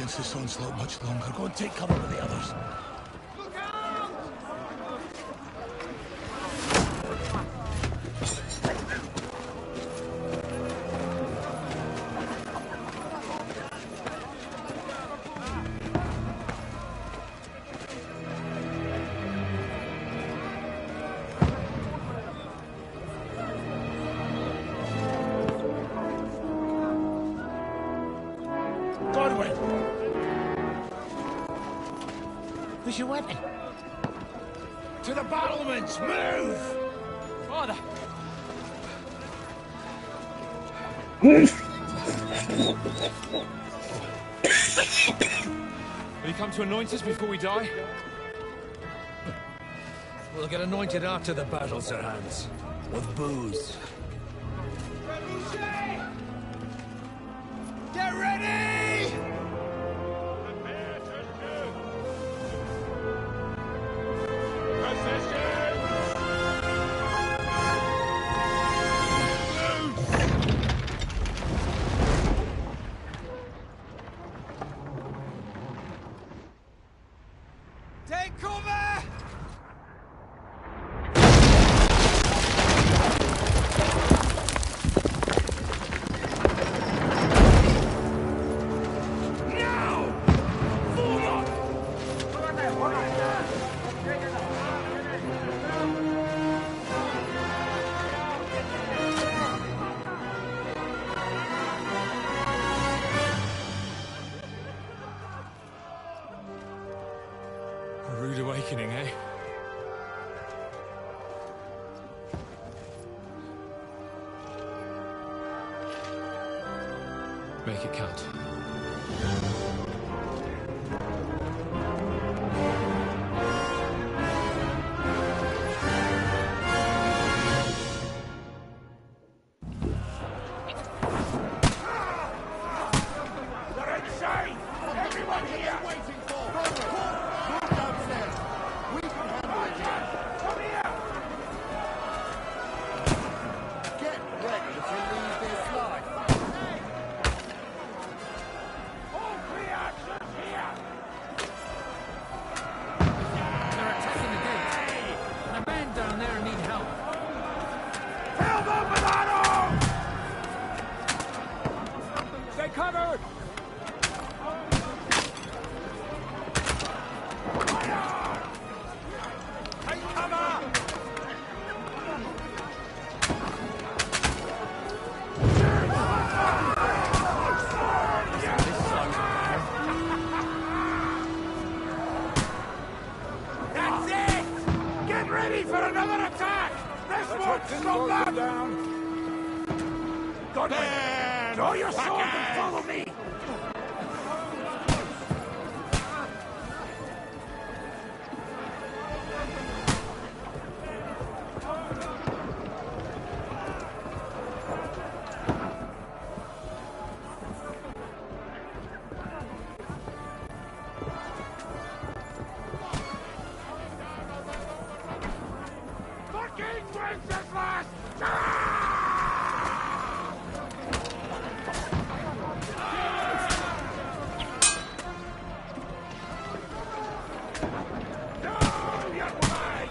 against this onslaught much longer. Go and take cover with the others. Where's your weapon? To the battlements! Move! Father! Will you come to anoint us before we die? We'll get anointed after the battle, Sir Hans. With booze. Get ready! Take cover! A rude awakening, eh? Make it count. They're inside! Everyone here! Waiting for! Move downstairs! We can handle it here! Come here! Get ready to leave this life! All reactions here! They're attacking the gate. And a man down there need help. Kill them with arrows! Stay covered! Take cover! That's it! Get ready for another attack! This won't stop them! Godwin, draw your sword and follow me! Fucking princess last! No, you're mine!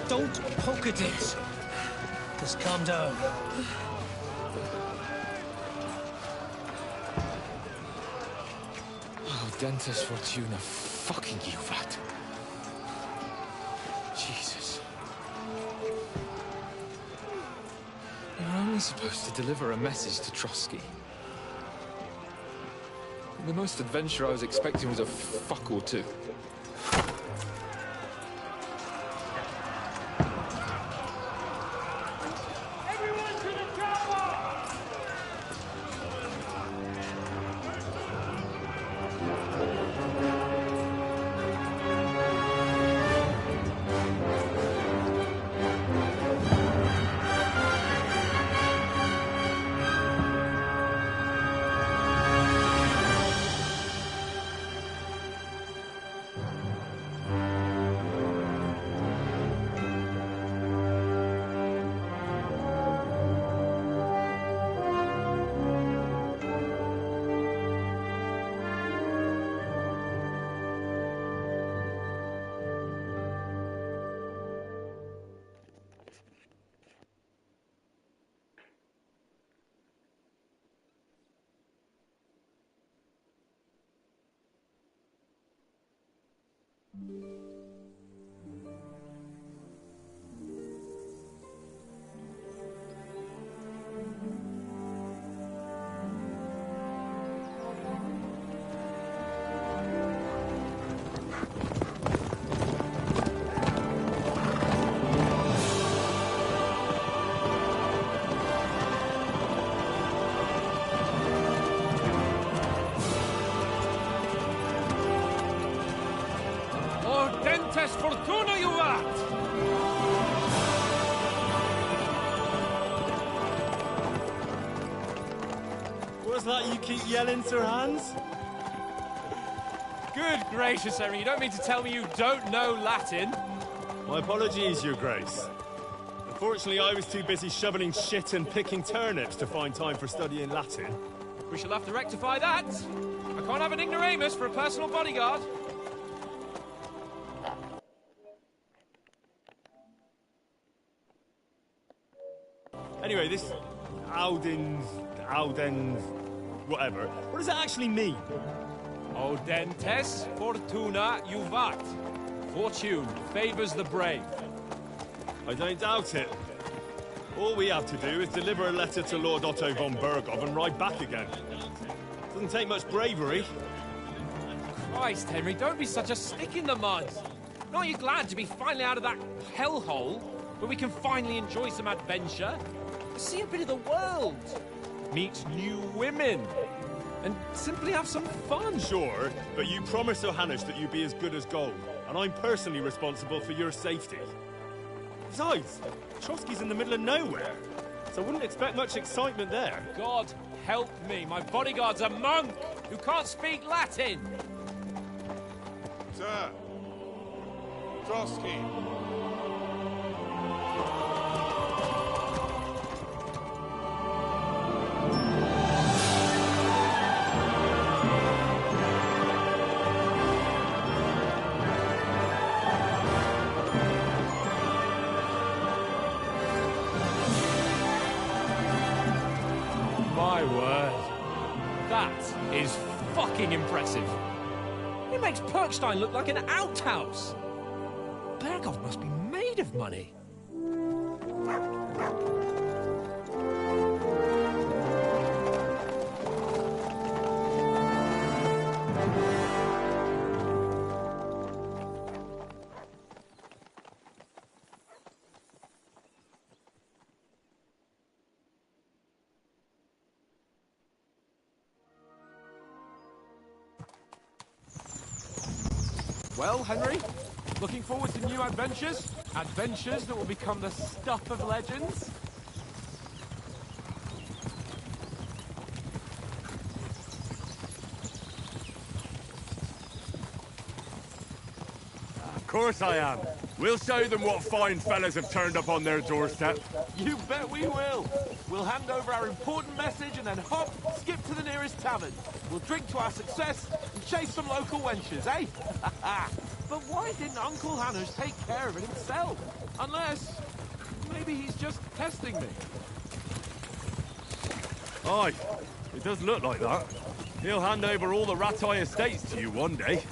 Don't poke at it. Just calm down. Oh, Dentes Fortuna fucking Juvat. Jesus. You're only supposed to deliver a message to Trotsky. The most adventure I was expecting was a fuck or two. Fortuna juvat! What's that you keep yelling, Sir Hans? Good gracious, Henry, you don't mean to tell me you don't know Latin? My apologies, Your Grace. Unfortunately, I was too busy shoveling shit and picking turnips to find time for studying Latin. We shall have to rectify that. I can't have an ignoramus for a personal bodyguard. Anyway, this Auden, whatever. What does that actually mean? Audentes fortuna juvat. Fortune favors the brave. I don't doubt it. All we have to do is deliver a letter to Lord Otto von Bergov and ride back again. Doesn't take much bravery. Christ, Henry, don't be such a stick in the mud. Aren't you glad to be finally out of that hellhole where we can finally enjoy some adventure? See a bit of the world, meet new women, and simply have some fun. Sure, but you promised Johannes that you'd be as good as gold, and I'm personally responsible for your safety. Besides, Trotsky's in the middle of nowhere, so I wouldn't expect much excitement there. God help me, my bodyguard's a monk who can't speak Latin. Sir, Trotsky. My word. That is fucking impressive. It makes Perkstein look like an outhouse. Bergov must be made of money. Well, Henry, looking forward to new adventures? Adventures that will become the stuff of legends? Of course I am. We'll show them what fine fellas have turned up on their doorstep. You bet we will. We'll hand over our important message and then hop, skip to the nearest tavern. We'll drink to our success and chase some local wenches, eh? But why didn't Uncle Hannes take care of it himself? Unless, maybe he's just testing me. Aye, it does look like that. He'll hand over all the Ratai estates to you one day.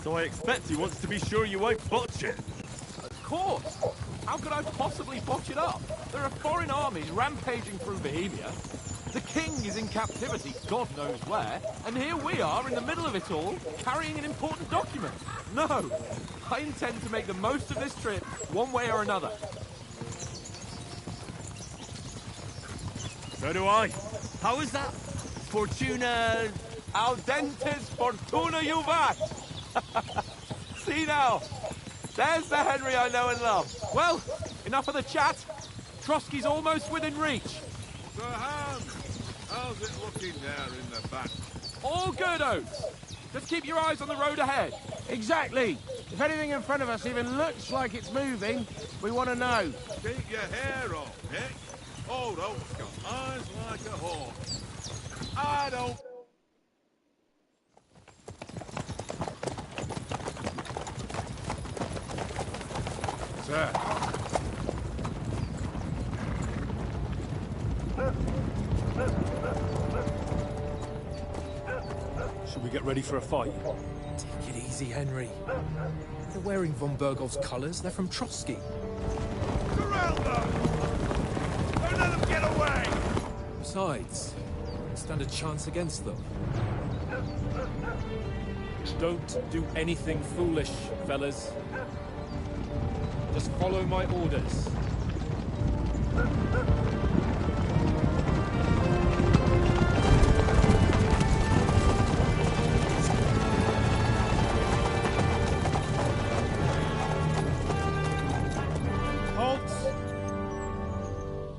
So I expect he wants to be sure you won't botch it. Of course. How could I possibly botch it up? There are foreign armies rampaging through Bohemia. The king is in captivity, God knows where, and here we are in the middle of it all, carrying an important document. No, I intend to make the most of this trip, one way or another. So do I. How is that? Fortuna... Audentes fortuna juvat! See now, there's the Henry I know and love. Well, enough of the chat. Trotsky's almost within reach. Sir Hans, how's it looking there in the back? All good, Oates. Just keep your eyes on the road ahead. Exactly. If anything in front of us even looks like it's moving, we want to know. Keep your hair on, eh? Old Oak's got eyes like a hawk. I don't... Sir. Should we get ready for a fight? Take it easy, Henry. They're wearing von Bergov's colours. They're from Trotsky. Corral them! Don't let them get away! Besides, we stand a chance against them. Don't do anything foolish, fellas. Just follow my orders.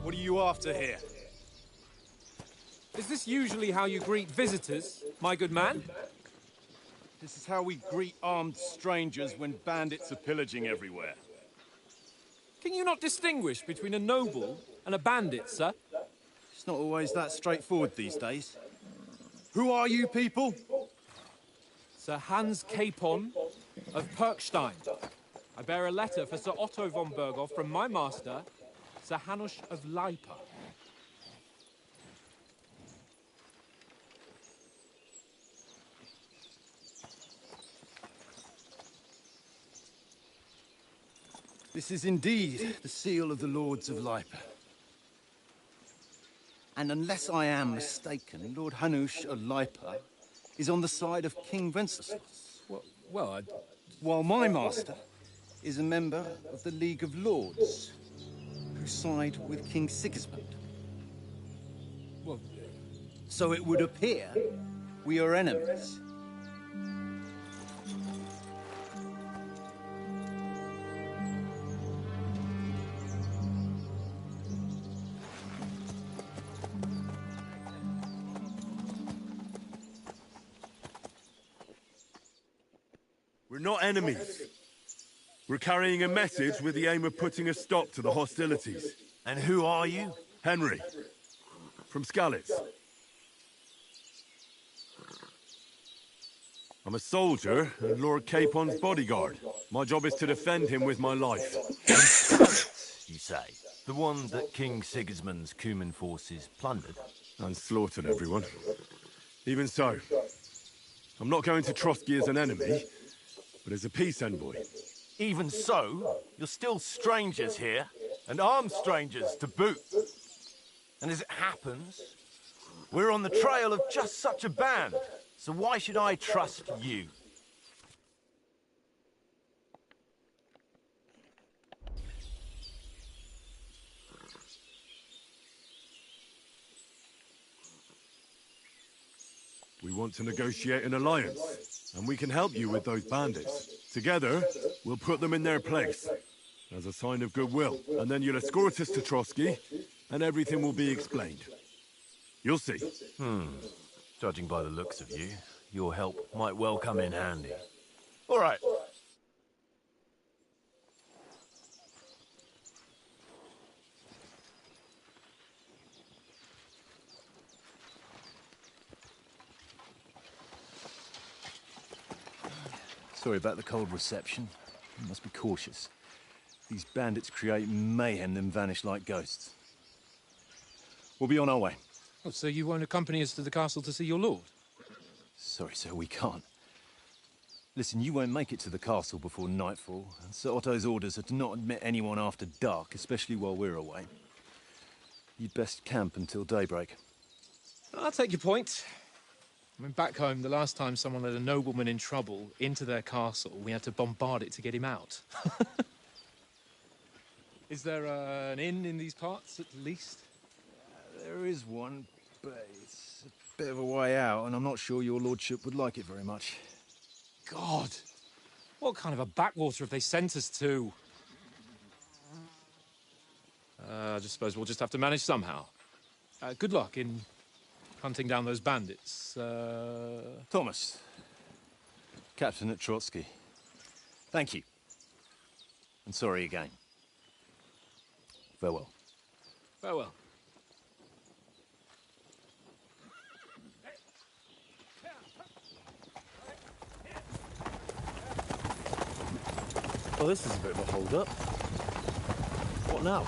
What are you after here? Is this usually how you greet visitors, my good man? This is how we greet armed strangers when bandits are pillaging everywhere. Can you not distinguish between a noble and a bandit, sir? It's not always that straightforward these days. Who are you people? Sir Hans Capon of Perkstein. I bear a letter for Sir Otto von Berghoff from my master, Sir Hanush of Leipa. This is indeed the seal of the Lords of Leipa. And unless I am mistaken, Lord Hanush of Leipa is on the side of King Wenceslas. Well, While my master is a member of the League of Lords, who side with King Sigismund. well, So it would appear we are enemies. We're not enemies. We're carrying a message with the aim of putting a stop to the hostilities. And who are you? Henry, from Skalitz. I'm a soldier and Lord Capon's bodyguard. My job is to defend him with my life. You say? The one that King Sigismund's Cuman forces plundered? And slaughtered everyone. Even so, I'm not going to Trotsky as an enemy, but as a peace envoy. Even so, you're still strangers here, and armed strangers to boot. And as it happens, we're on the trail of just such a band, so why should I trust you? We want to negotiate an alliance, and we can help you with those bandits. Together, we'll put them in their place, as a sign of goodwill. And then you'll escort us to Trotsky, and everything will be explained. You'll see. Judging by the looks of you, your help might well come in handy. All right. Sorry about the cold reception. You must be cautious. These bandits create mayhem then vanish like ghosts. We'll be on our way. oh, so you won't accompany us to the castle to see your lord? Sorry, sir, we can't. Listen, you won't make it to the castle before nightfall, and Sir Otto's orders are to not admit anyone after dark, especially while we're away. You'd best camp until daybreak. I'll take your point. I mean, back home, the last time someone let a nobleman in trouble into their castle, we had to bombard it to get him out. Is there an inn in these parts, at least? There is one, but it's a bit of a way out, and I'm not sure your lordship would like it very much. God! What kind of a backwater have they sent us to? I just suppose we'll just have to manage somehow. Good luck in hunting down those bandits. Thomas, Captain at Trotsky. Thank you. And sorry again. Farewell. Farewell. Well, this is a bit of a hold-up. What now?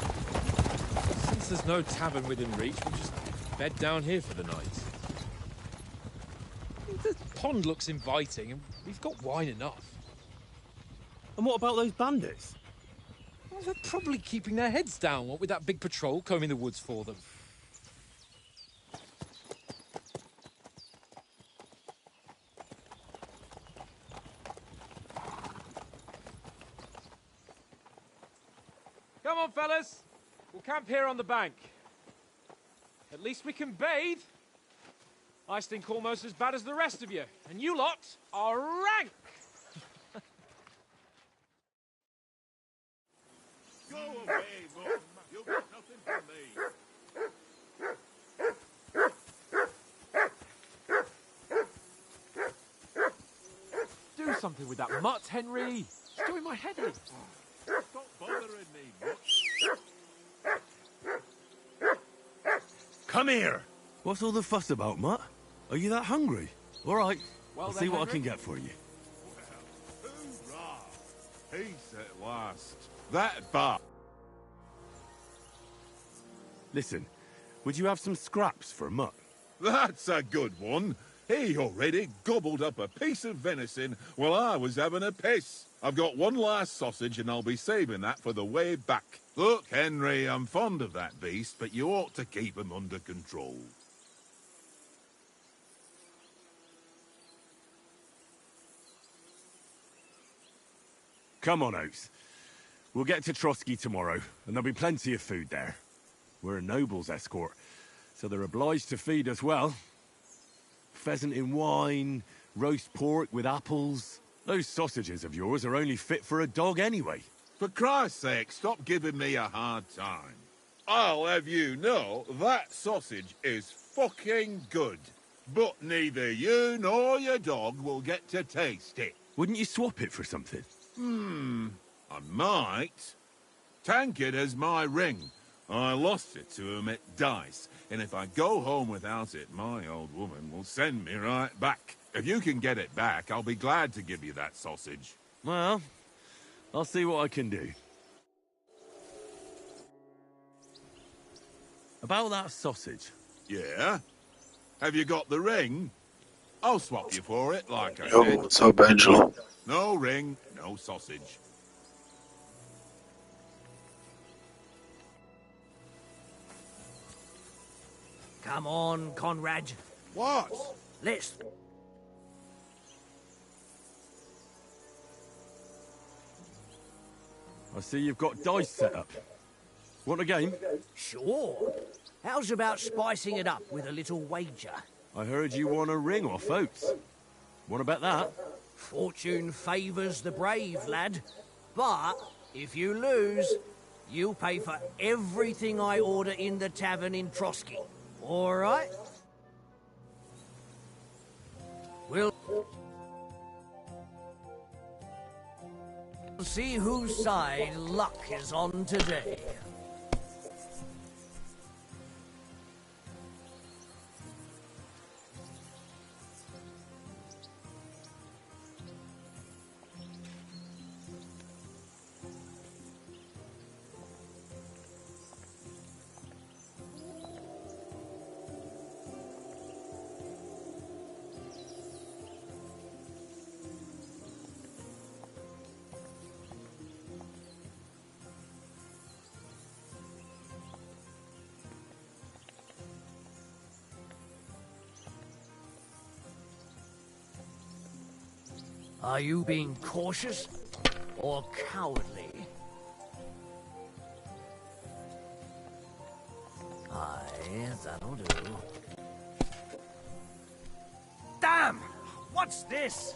Since there's no tavern within reach, we'll just bed down here for the night. The pond looks inviting, and we've got wine enough. And what about those bandits? Well, they're probably keeping their heads down, what with that big patrol combing the woods for them. Come on, fellas. We'll camp here on the bank. At least we can bathe. I stink almost as bad as the rest of you, and you lot are rank. Go away, Mum. You've got nothing from me. Do something with that mutt, Henry. It's doing my head in. Stop bothering me, Mutt. Come here! What's all the fuss about, Mutt? Are you that hungry? All right, Well I'll then, see what I Henry. can get for you. Hoorah! Peace at last. That bar. Listen, would you have some scraps for Mutt? That's a good one. He already gobbled up a piece of venison while I was having a piss. I've got one last sausage and I'll be saving that for the way back. Look, Henry, I'm fond of that beast, but you ought to keep him under control. Come on, Oates. We'll get to Trotsky tomorrow, and there'll be plenty of food there. We're a noble's escort, so they're obliged to feed us well. Pheasant in wine, roast pork with apples. Those sausages of yours are only fit for a dog anyway. For Christ's sake, stop giving me a hard time. I'll have you know that sausage is fucking good. But neither you nor your dog will get to taste it. Wouldn't you swap it for something? I might. Tankard has my ring. I lost it to him at dice, and if I go home without it, my old woman will send me right back. If you can get it back, I'll be glad to give you that sausage. Well, I'll see what I can do. About that sausage. Yeah? Have you got the ring? I'll swap you for it, like I Yo, said. what's up, Angelo? No ring, no sausage. Come on, Conrad. What? Let's... I see you've got dice set up. Want a game? Sure. How's about spicing it up with a little wager? I heard you won a ring off Oates. Want to bet that? Fortune favours the brave, lad. But if you lose, you'll pay for everything I order in the tavern in Trotsky. All right? We'll see whose side luck is on today. Are you being cautious or cowardly? Aye, that'll do. Damn! What's this?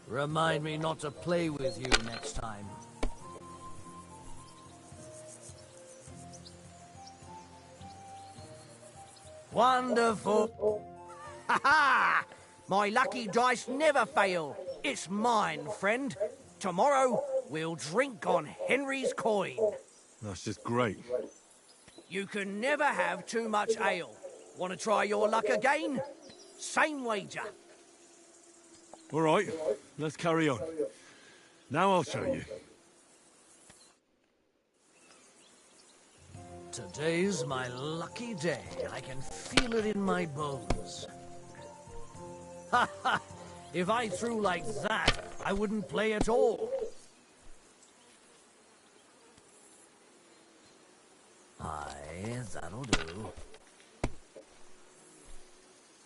Remind me not to play with you next time. Wonderful. Ha ha! My lucky dice never fail. It's mine, friend. Tomorrow, we'll drink on Henry's coin. That's just great. You can never have too much ale. Want to try your luck again? Same wager. All right, let's carry on. Now I'll show you. Today's my lucky day. I can feel it in my bones. Ha ha! If I threw like that, I wouldn't play at all. Aye, that'll do.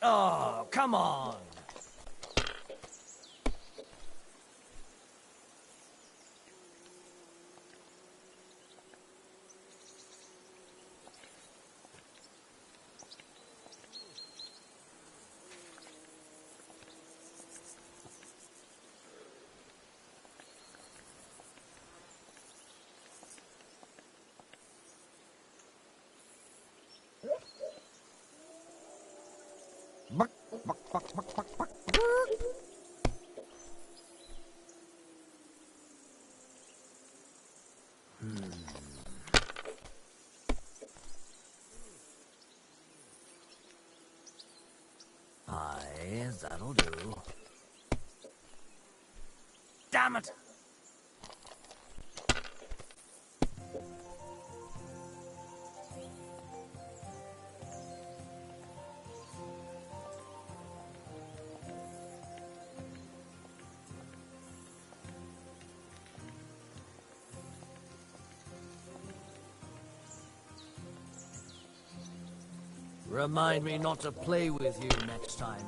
Oh, come on! Aye, that'll do. Damn it! Remind me not to play with you next time.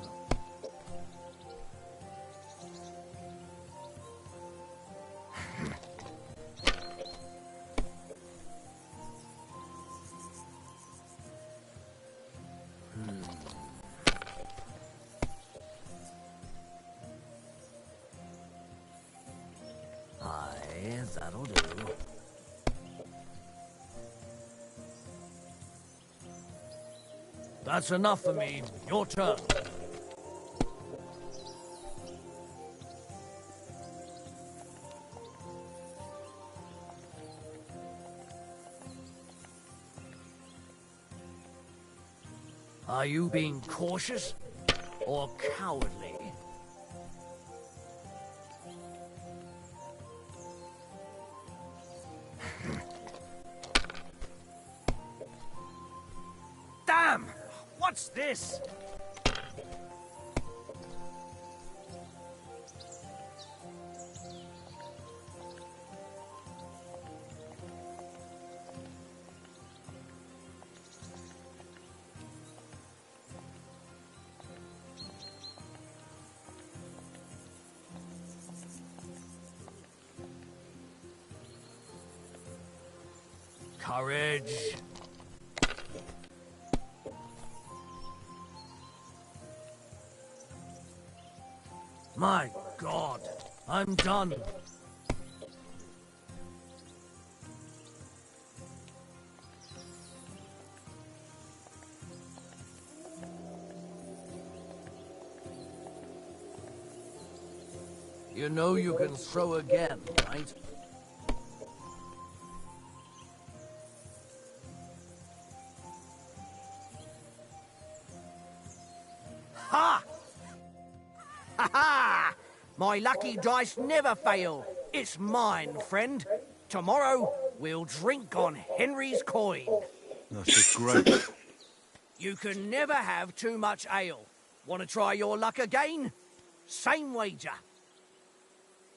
Aye, that'll do. That's enough for me. Your turn. Are you being cautious or cowardly? Damn! What's this? Courage. My God, I'm done. You know you can throw again, right? Ha! Ha ha! My lucky dice never fail. It's mine, friend. Tomorrow, we'll drink on Henry's coin. That's just great. You can never have too much ale. Want to try your luck again? Same wager.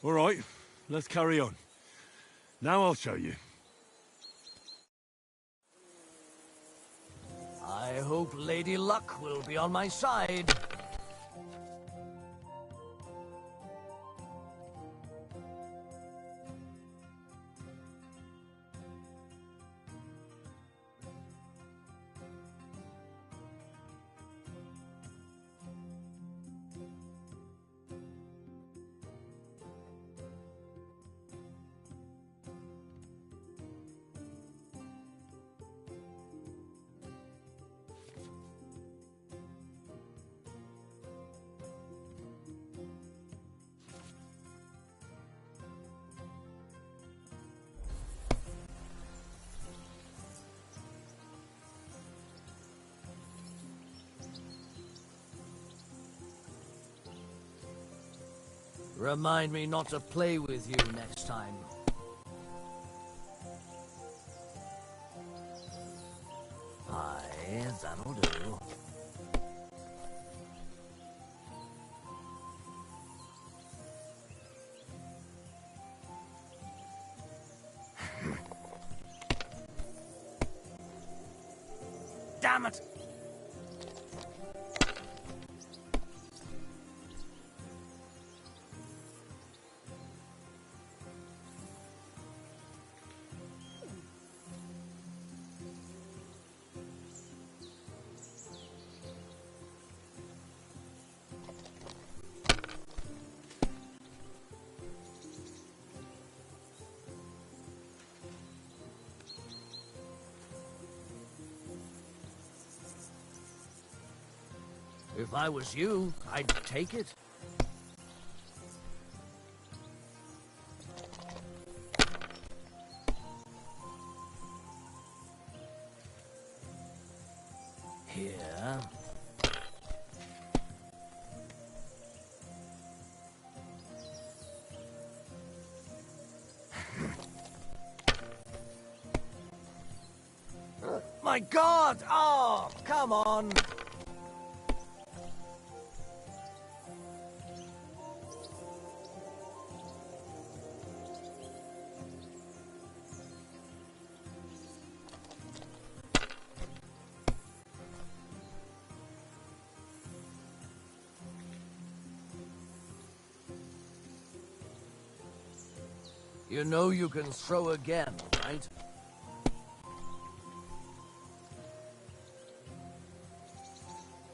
All right, let's carry on. Now I'll show you. hope Lady Luck will be on my side. Remind me not to play with you next time. Aye, that'll do. Damn it! If I was you, I'd take it. Here. My God! Oh, come on! You know you can throw again, right?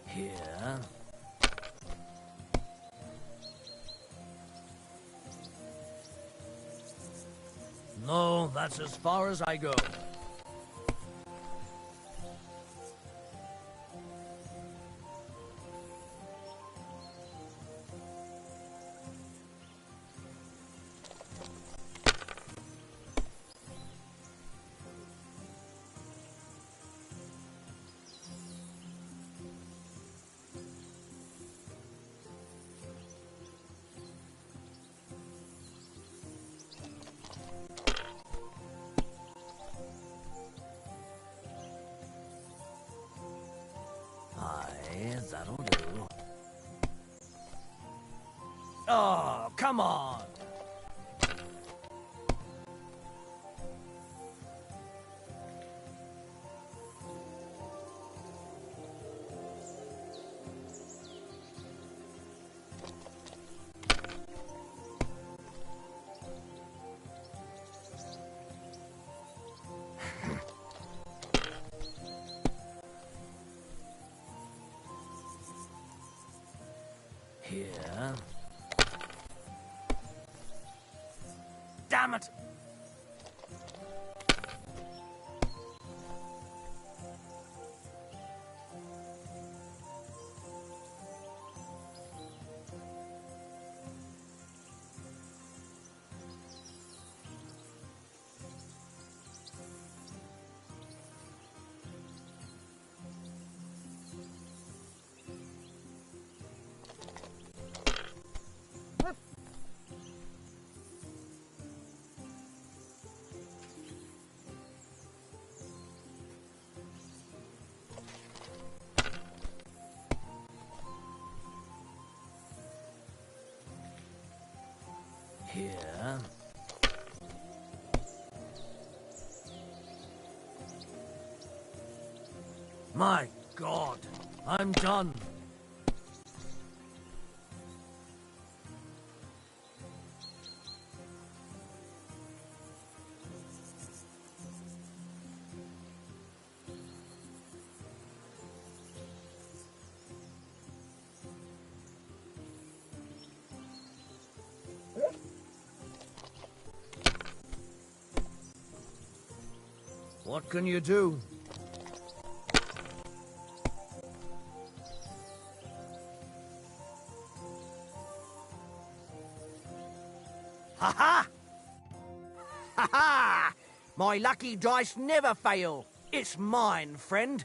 Here. No, that's as far as I go. That'll do. Oh, come on! Here. Damn it! Here. My God, I'm done. What can you do? Ha-ha! Ha-ha! My lucky dice never fail. It's mine, friend.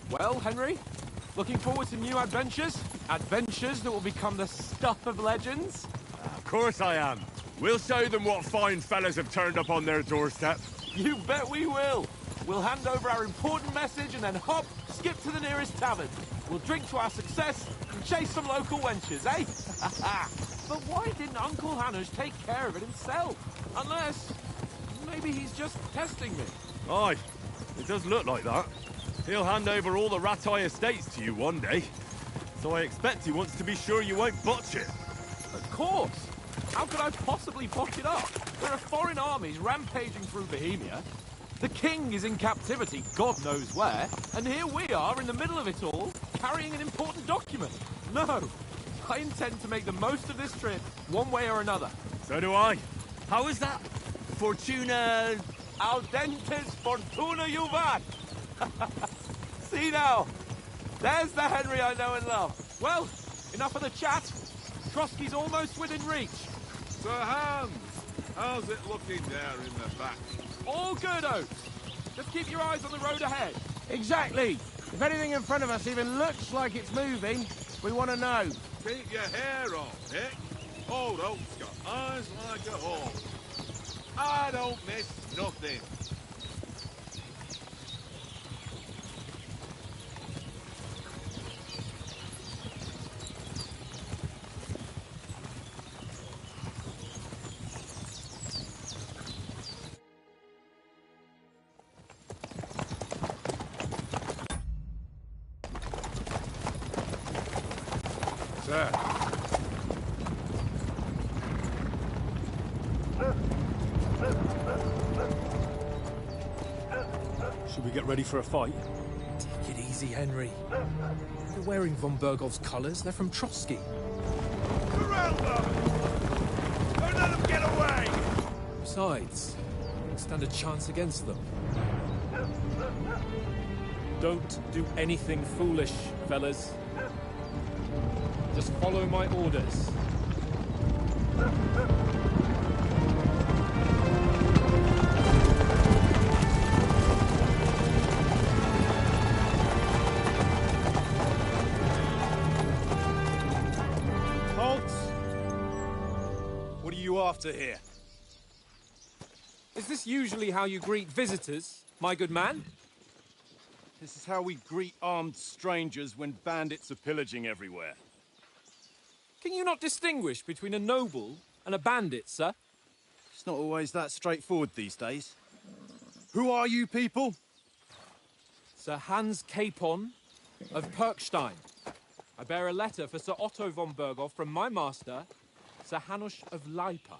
Well, Henry, looking forward to new adventures? Adventures that will become the stuff of legends? Of course I am. We'll show them what fine fellas have turned up on their doorstep. You bet we will. We'll hand over our important message and then hop, skip to the nearest tavern. We'll drink to our success and chase some local wenches, eh? But why didn't Uncle Hanush take care of it himself? Unless, maybe he's just testing me. Aye, it does look like that. He'll hand over all the Ratai estates to you one day. So I expect he wants to be sure you won't botch it. Of course. How could I possibly botch it up? There are foreign armies rampaging through Bohemia. The king is in captivity, God knows where. And here we are in the middle of it all, carrying an important document. No, I intend to make the most of this trip, one way or another. So do I. How is that? Fortuna... Audentes fortuna juvat! See now, there's the Henry I know and love. Well, enough of the chat. Trotsky's almost within reach. Sir Hans, how's it looking there in the back? All good, Oates. Just keep your eyes on the road ahead. Exactly. If anything in front of us even looks like it's moving, we want to know. Keep your hair on, Nick. Old Oak's got eyes like a hawk. I don't miss nothing. Sir. Should we get ready for a fight? Take it easy, Henry. They're wearing von Bergov's colours. They're from Trotsky. Corral them! Don't let them get away! Besides, we don't stand a chance against them. Don't do anything foolish, fellas. Just follow my orders. Halt! What are you after here? Is this usually how you greet visitors, my good man? This is how we greet armed strangers when bandits are pillaging everywhere. Can you not distinguish between a noble and a bandit, sir? It's not always that straightforward these days. Who are you people? Sir Hans Capon of Perkstein. I bear a letter for Sir Otto von Berghoff from my master, Sir Hanush of Lipa.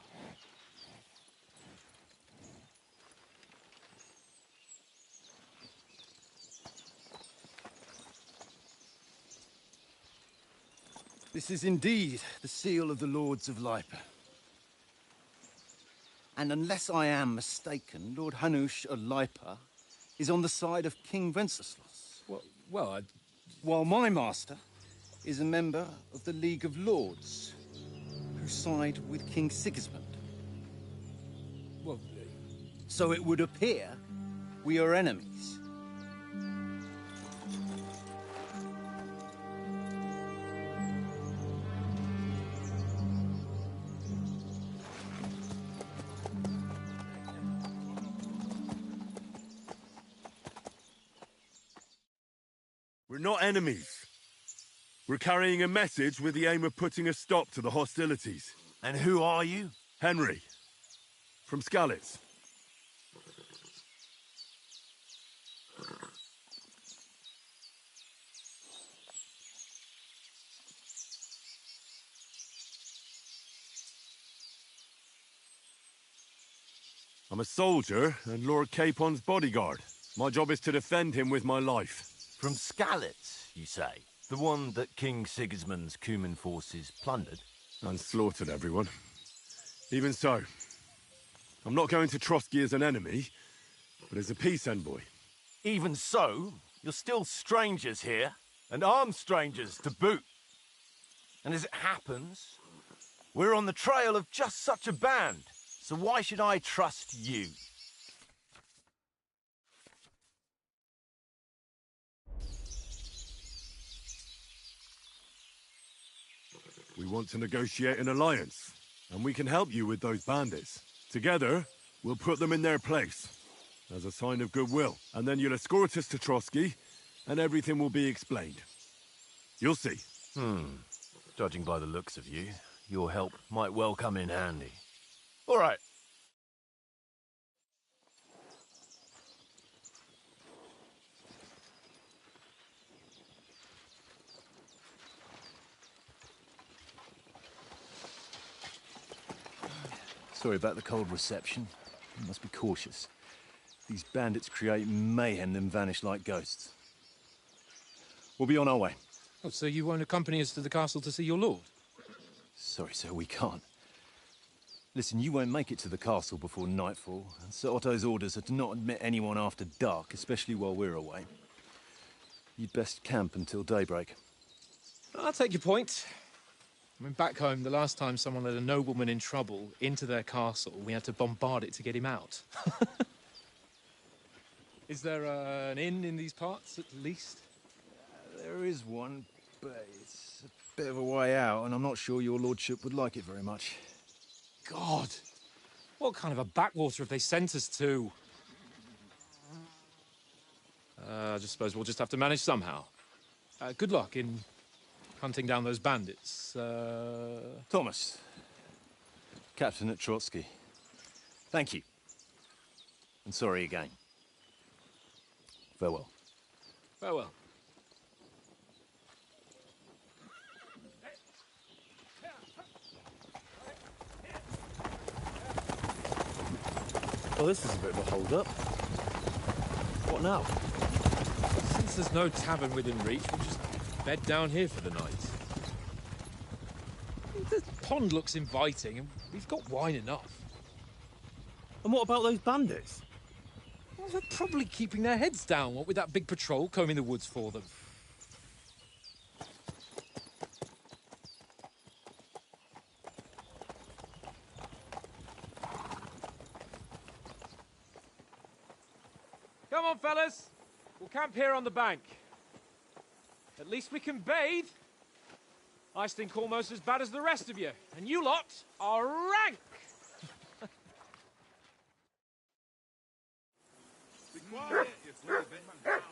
This is indeed the seal of the Lords of Lipa. And unless I am mistaken, Lord Hanush of Lipa is on the side of King Wenceslas. While my master is a member of the League of Lords, who side with King Sigismund. So it would appear we are enemies. We're not enemies. We're carrying a message with the aim of putting a stop to the hostilities. And who are you? Henry, from Skalitz. I'm a soldier and Lord Capon's bodyguard. My job is to defend him with my life. From Skalitz, you say? The one that King Sigismund's Cuman forces plundered? And slaughtered everyone. Even so, I'm not going to Trotsky as an enemy, but as a peace envoy. Even so, you're still strangers here, and armed strangers to boot. And as it happens, we're on the trail of just such a band, so why should I trust you? We want to negotiate an alliance, and we can help you with those bandits. Together, we'll put them in their place, as a sign of goodwill. And then you'll escort us to Trotsky, and everything will be explained. You'll see. Judging by the looks of you, your help might well come in handy. All right. Sorry about the cold reception. You must be cautious. These bandits create mayhem then vanish like ghosts. We'll be on our way. Oh, so you won't accompany us to the castle to see your lord? Sorry, sir, we can't. Listen, you won't make it to the castle before nightfall. Sir Otto's orders are to not admit anyone after dark, especially while we're away. You'd best camp until daybreak. I'll take your point. I mean, back home, the last time someone let a nobleman in trouble into their castle, we had to bombard it to get him out. Is there an inn in these parts, at least? There is one, but it's a bit of a way out, and I'm not sure your lordship would like it very much. God! What kind of a backwater have they sent us to? I just suppose we'll just have to manage somehow. Good luck in hunting down those bandits. Thomas, captain at Trotsky. Thank you. And sorry again. Farewell. Farewell. Well, this is a bit of a hold-up. What now? Since there's no tavern within reach, we'll just bed down here for the night. The pond looks inviting, and we've got wine enough. And what about those bandits? Well, they're probably keeping their heads down, what with that big patrol combing the woods for them. Come on, fellas. We'll camp here on the bank. At least we can bathe. I stink almost as bad as the rest of you, and you lot are rank! Be quiet, you flea bitten hound.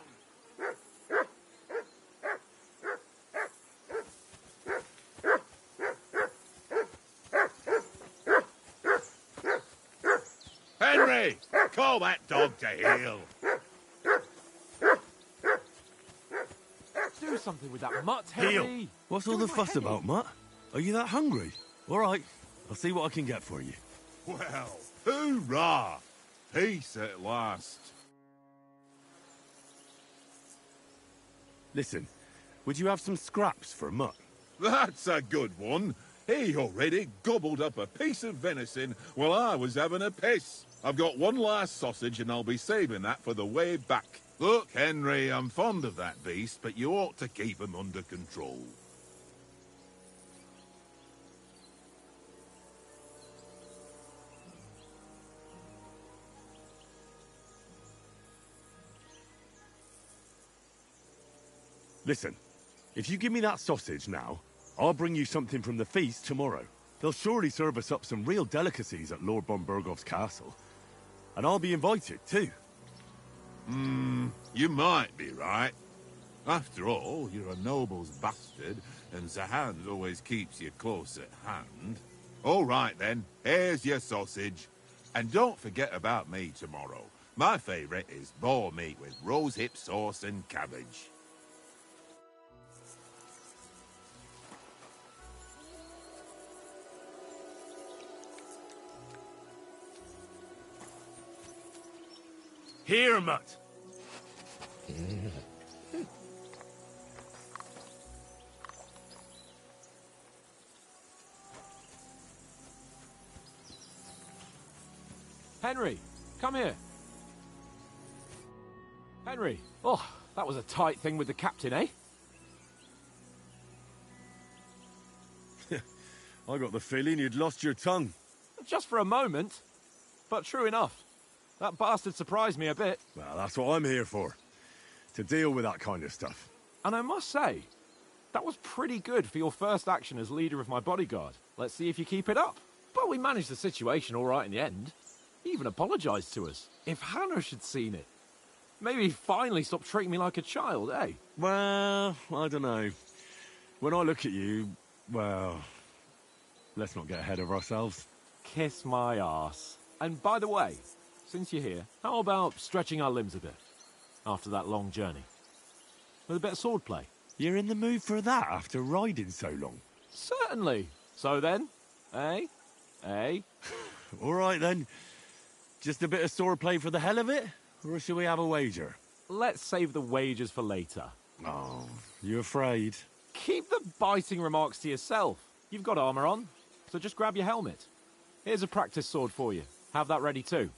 Henry! Call that dog to heel! Do something with that mutt, Henry. Heel! What's all the fuss about, Mutt? Are you that hungry? All right, I'll see what I can get for you. Well, hoorah! Peace at last. Listen, would you have some scraps for Mutt? That's a good one. He already gobbled up a piece of venison while I was having a piss. I've got one last sausage and I'll be saving that for the way back. Look, Henry, I'm fond of that beast, but you ought to keep him under control. Listen, if you give me that sausage now, I'll bring you something from the feast tomorrow. They'll surely serve us up some real delicacies at Lord von Bergov's castle. And I'll be invited, too. You might be right. After all, you're a noble's bastard, and Sir Hans always keeps you close at hand. All right, then. Here's your sausage. And don't forget about me tomorrow. My favourite is boar meat with rosehip sauce and cabbage. Here, Mutt. Henry, come here. Henry. Oh, that was a tight thing with the captain, eh? I got the feeling you'd lost your tongue. Just for a moment. But true enough. That bastard surprised me a bit. Well, that's what I'm here for. To deal with that kind of stuff. And I must say, that was pretty good for your first action as leader of my bodyguard. Let's see if you keep it up. But we managed the situation all right in the end. He even apologized to us. If Hanush had seen it, maybe he'd finally stop treating me like a child, eh? Well, I don't know. When I look at you, well, let's not get ahead of ourselves. Kiss my arse. And by the way, since you're here, how about stretching our limbs a bit after that long journey? With a bit of swordplay. You're in the mood for that after riding so long? Certainly. So then, eh? Eh? All right then. Just a bit of swordplay for the hell of it? Or shall we have a wager? Let's save the wagers for later. Oh, you afraid? Keep the biting remarks to yourself. You've got armor on, so just grab your helmet. Here's a practice sword for you. Have that ready too.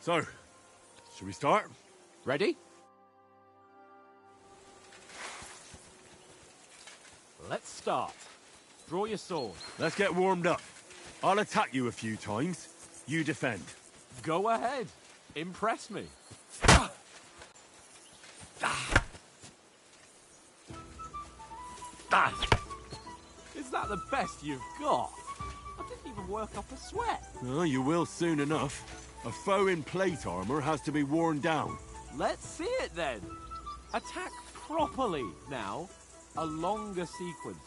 So, should we start? Ready? Let's start. Draw your sword. Let's get warmed up. I'll attack you a few times. You defend. Go ahead. Impress me. Is that the best you've got? I didn't even work up a sweat. Oh, you will soon enough. A foe in plate armor has to be worn down. Let's see it then. Attack properly now. A longer sequence.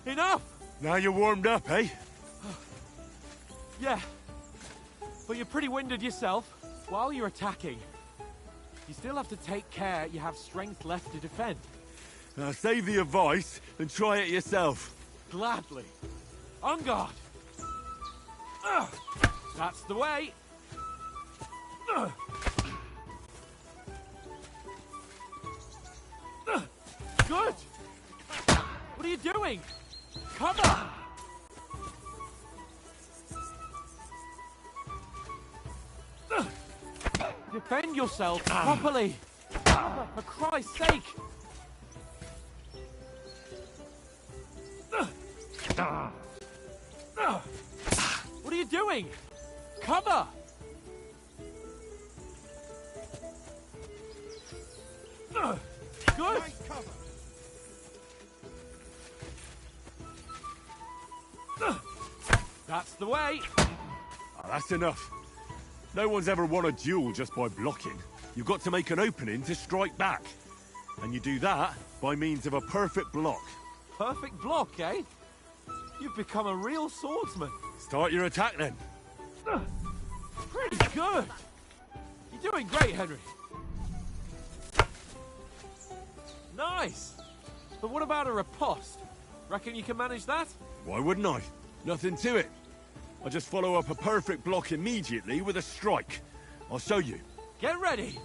Enough! Now you're warmed up, eh? Yeah. But you're pretty winded yourself. While you're attacking, you still have to take care you have strength left to defend. Now save the advice and try it yourself. Gladly. On guard. That's the way. Good. What are you doing? Cover. Defend yourself properly. For Christ's sake. What are you doing? Cover! Good! That's the way! Oh, that's enough. No one's ever won a duel just by blocking. You've got to make an opening to strike back. And you do that by means of a perfect block. Perfect block, eh? You've become a real swordsman. Start your attack then. Pretty good. You're doing great, Henry. Nice. But what about a riposte? Reckon you can manage that? Why wouldn't I? Nothing to it. I just follow up a perfect block immediately with a strike. I'll show you. Get ready.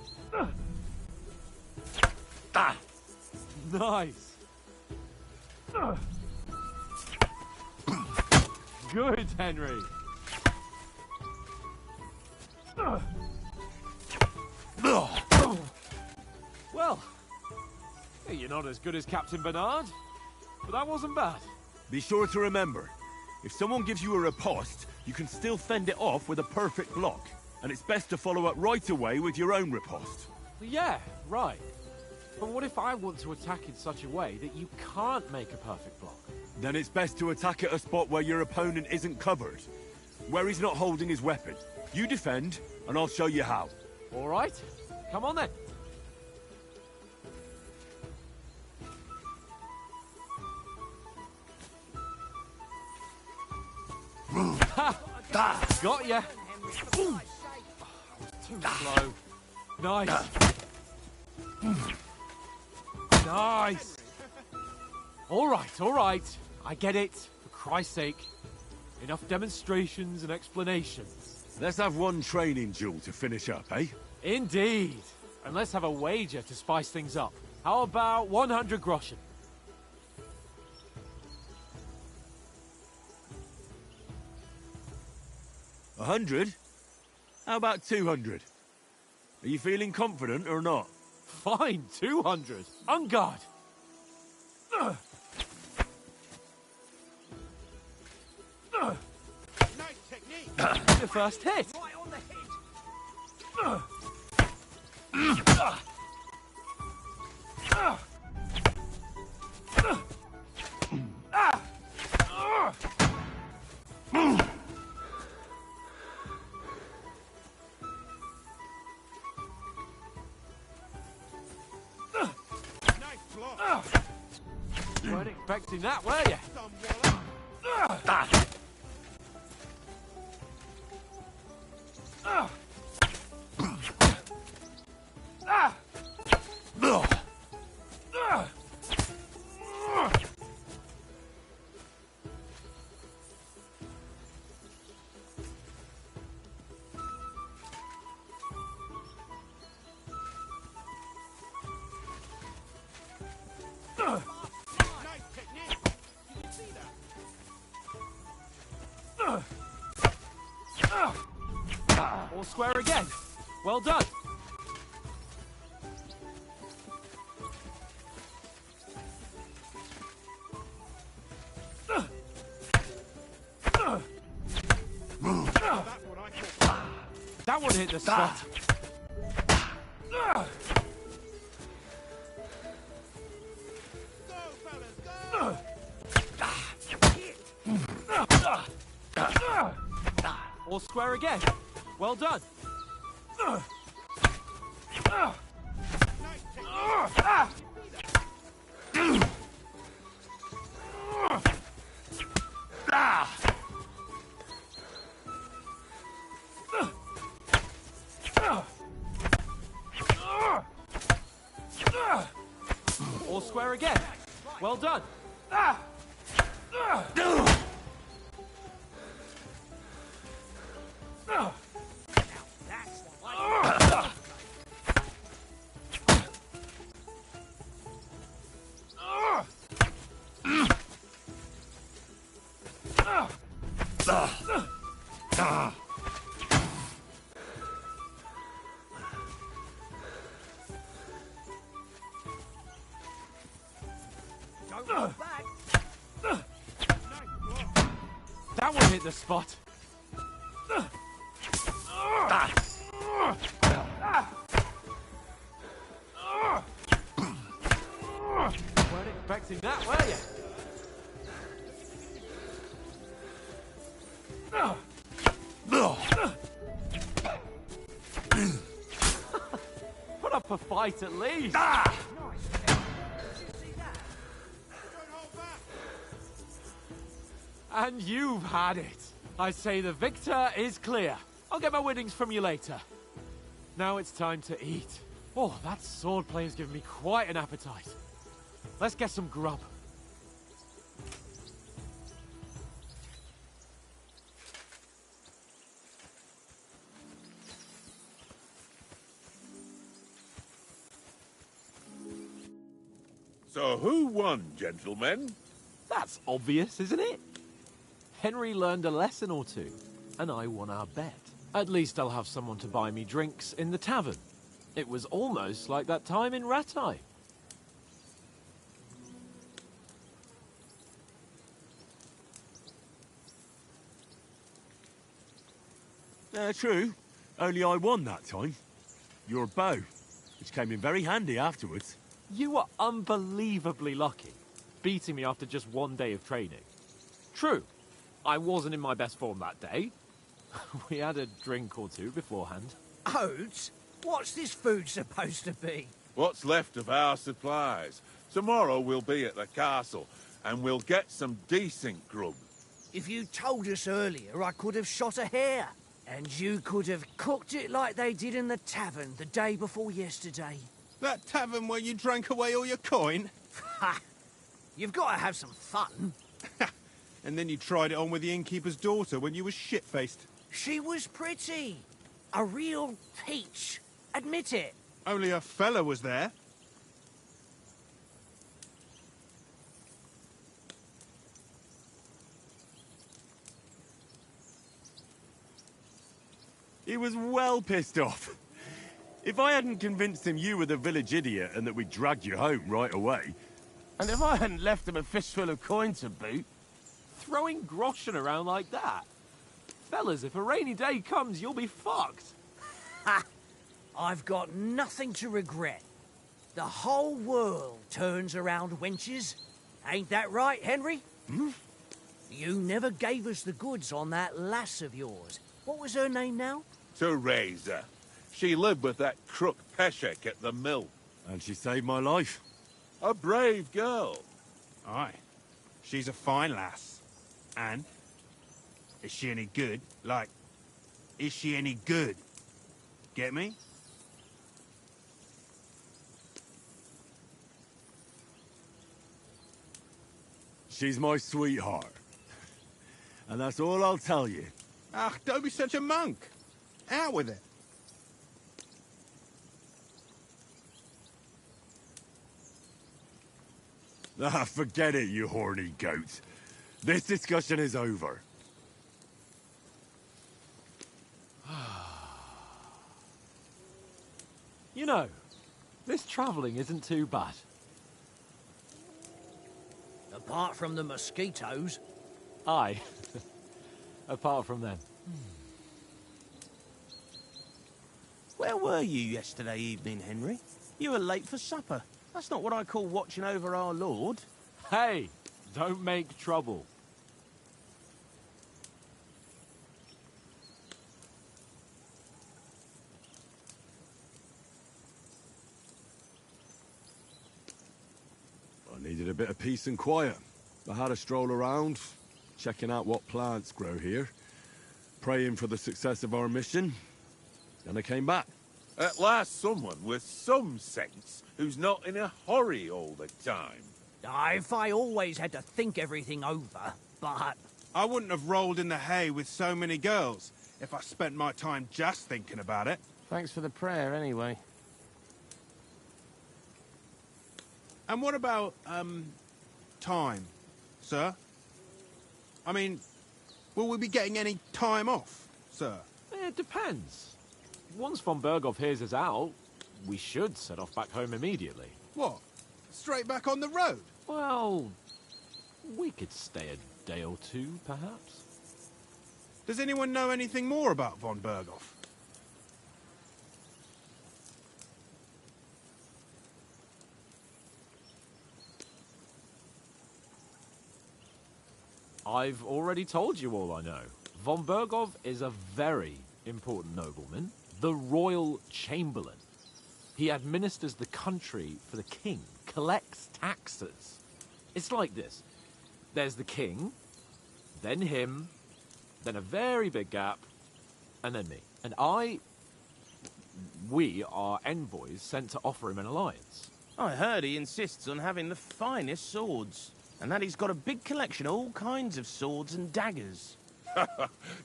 Nice. Good, Henry. Well, you're not as good as Captain Bernard, but that wasn't bad. Be sure to remember, if someone gives you a riposte, you can still fend it off with a perfect block. And it's best to follow up right away with your own riposte. Yeah, right. But what if I want to attack in such a way that you can't make a perfect block? Then it's best to attack at a spot where your opponent isn't covered. Where he's not holding his weapon. You defend, and I'll show you how. All right. Come on then. Ha! Got ya. Too slow. Nice. Nice. All right. I get it. For Christ's sake. Enough demonstrations and explanations. Let's have one training duel to finish up, eh? Indeed. And let's have a wager to spice things up. How about 100 groschen? 100? How about 200? Are you feeling confident or not? Fine, 200. On guard. Nice technique. The first hit. Right on the head. Nice block. Weren't expecting that, were you? Some wallop. Nice technique. You can see that. All square again. Well done. That's what I call. That one hit the spot. Go, fellas, go. All square again. Well done. Nice technique. All square again. Well done. That's the way. Don't look back. That one hit the spot. Weren't expecting that, were you? Put up a fight at least. Nice. Did you see that? Don't hold back. And you've had it. I say the victor is clear. I'll get my winnings from you later. Now it's time to eat. Oh, that swordplay has given me quite an appetite. Let's get some grub. So who won, gentlemen? That's obvious, isn't it? Henry learned a lesson or two, and I won our bet. At least I'll have someone to buy me drinks in the tavern. It was almost like that time in Rattay. True. Only I won that time. Your bow, which came in very handy afterwards. You were unbelievably lucky, beating me after just one day of training. True, I wasn't in my best form that day. We had a drink or two beforehand. Oats? What's this food supposed to be? What's left of our supplies. Tomorrow we'll be at the castle, and we'll get some decent grub. If you told us earlier, I could have shot a hare. And you could have cooked it like they did in the tavern the day before yesterday. That tavern where you drank away all your coin? Ha! You've got to have some fun. And then you tried it on with the innkeeper's daughter when you were shit-faced. She was pretty. A real peach. Admit it. Only a fella was there. He was well pissed off. If I hadn't convinced him you were the village idiot and that we dragged you home right away... And if I hadn't left him a fistful of coin to boot... Throwing groschen around like that? Fellas, if a rainy day comes, you'll be fucked. Ha! I've got nothing to regret. The whole world turns around wenches. Ain't that right, Henry? Hmm? You never gave us the goods on that lass of yours. What was her name now? Teresa. She lived with that crook Peshek at the mill. And she saved my life. A brave girl. Aye. She's a fine lass. And? Is she any good? Like, is she any good? Get me? She's my sweetheart. And that's all I'll tell you. Ah, don't be such a monk. Out with it. Ah, forget it, you horny goat. This discussion is over. You know, this travelling isn't too bad. Apart from the mosquitoes. Aye. Apart from them. Where were you yesterday evening, Henry? You were late for supper. That's not what I call watching over our Lord. Hey, don't make trouble. I needed a bit of peace and quiet. I had a stroll around, checking out what plants grow here, praying for the success of our mission, and I came back. At last someone with some sense who's not in a hurry all the time. If I always had to think everything over, but... I wouldn't have rolled in the hay with so many girls if I spent my time just thinking about it. Thanks for the prayer, anyway. And what about, time, sir? I mean, will we be getting any time off, sir? It depends. Once von Berghoff hears us out, we should set off back home immediately. What? Straight back on the road? Well, we could stay a day or two, perhaps. Does anyone know anything more about von Berghoff? I've already told you all I know. Von Berghoff is a very important nobleman, the royal chamberlain. He administers the country for the king, collects taxes. It's like this. There's the king, then him, then a very big gap, and then me. And we are envoys sent to offer him an alliance. I heard he insists on having the finest swords, and that he's got a big collection of all kinds of swords and daggers.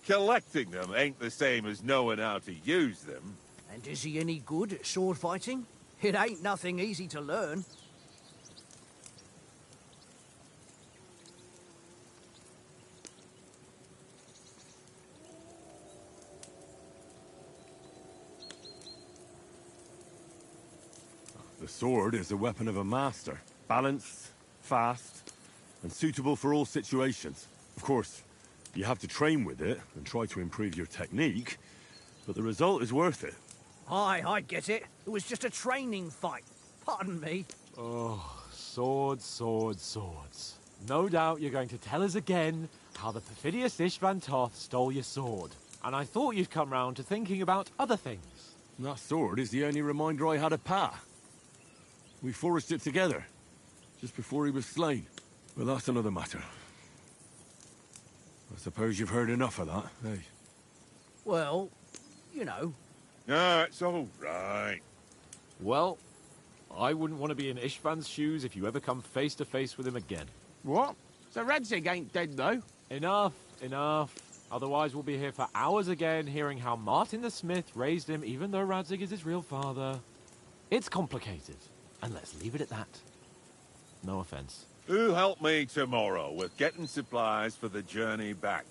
Collecting them ain't the same as knowing how to use them. And is he any good at sword fighting? It ain't nothing easy to learn. The sword is the weapon of a master. Balanced, fast, and suitable for all situations. Of course, you have to train with it and try to improve your technique, but the result is worth it. Aye, I get it. It was just a training fight. Pardon me. Oh, swords, swords, swords. No doubt you're going to tell us again how the perfidious Ishvan Toth stole your sword. And I thought you'd come round to thinking about other things. That sword is the only reminder I had of Pa. We forged it together, just before he was slain. But that's another matter. I suppose you've heard enough of that, eh? Well, you know. No, it's all right. Well, I wouldn't want to be in Ishvan's shoes if you ever come face to face with him again. What? So Radzig ain't dead, though? Enough, enough. Otherwise we'll be here for hours again, hearing how Martin the Smith raised him, even though Radzig is his real father. It's complicated, and let's leave it at that. No offense. Who'll help me tomorrow with getting supplies for the journey back?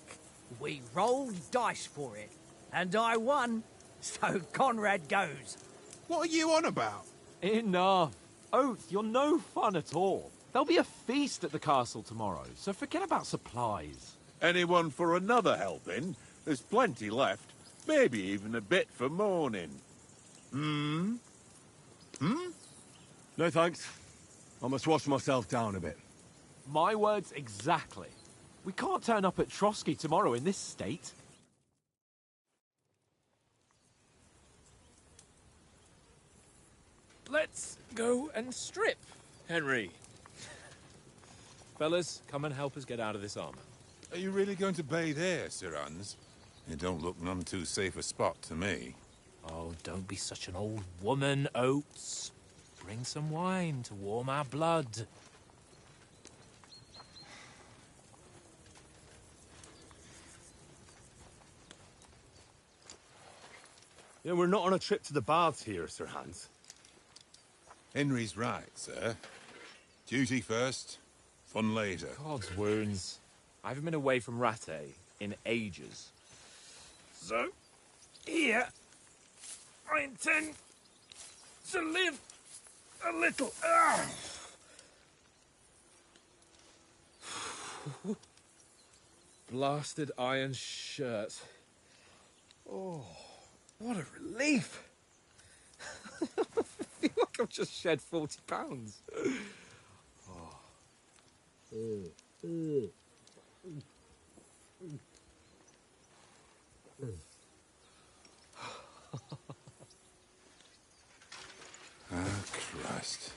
We rolled dice for it, and I won, so Conrad goes. What are you on about? Enough. Oath, you're no fun at all. There'll be a feast at the castle tomorrow, so forget about supplies. Anyone for another helping? There's plenty left. Maybe even a bit for morning. Hmm? No thanks. I must wash myself down a bit. My words exactly. We can't turn up at Trotsky tomorrow in this state. Let's go and strip, Henry. Fellas, come and help us get out of this armor. Are you really going to bathe here, Sir Hans? It don't look none too safe a spot to me. Oh, don't be such an old woman, Oates. Bring some wine to warm our blood. Yeah, we're not on a trip to the baths here, Sir Hans. Henry's right, sir. Duty first, fun later. God's wounds. I haven't been away from Rattay in ages. So, here, I intend to live a little. Blasted iron shirt. Oh, what a relief. I feel like I've just shed 40 pounds. Christ.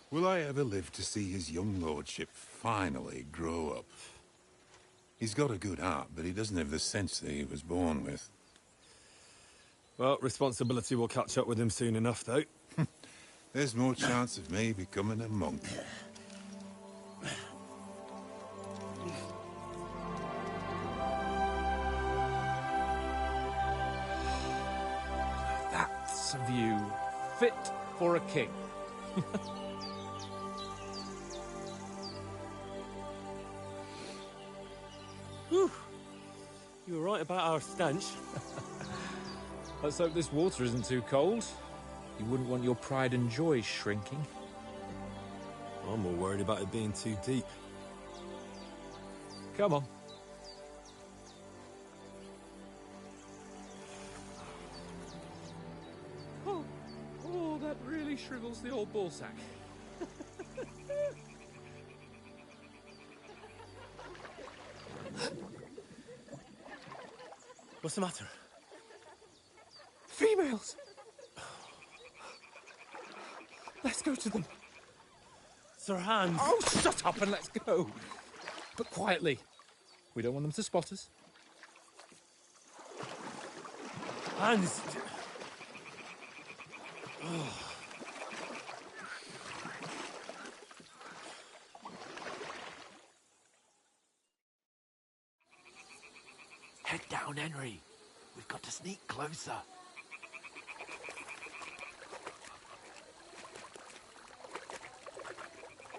Will I ever live to see his young lordship finally grow up? He's got a good heart, but he doesn't have the sense that he was born with. Well, responsibility will catch up with him soon enough, though. There's more chance of me becoming a monk. That's a view fit for a king. Whew. You were right about our stench. Let's hope this water isn't too cold. You wouldn't want your pride and joy shrinking. I'm more worried about it being too deep. Come on. Oh, that really shrivels the old ballsack. What's the matter? Females! Let's go to them. Sir Hans! Oh, shut up and let's go. But quietly. We don't want them to spot us. Hans! Head down, Henry. We've got to sneak closer.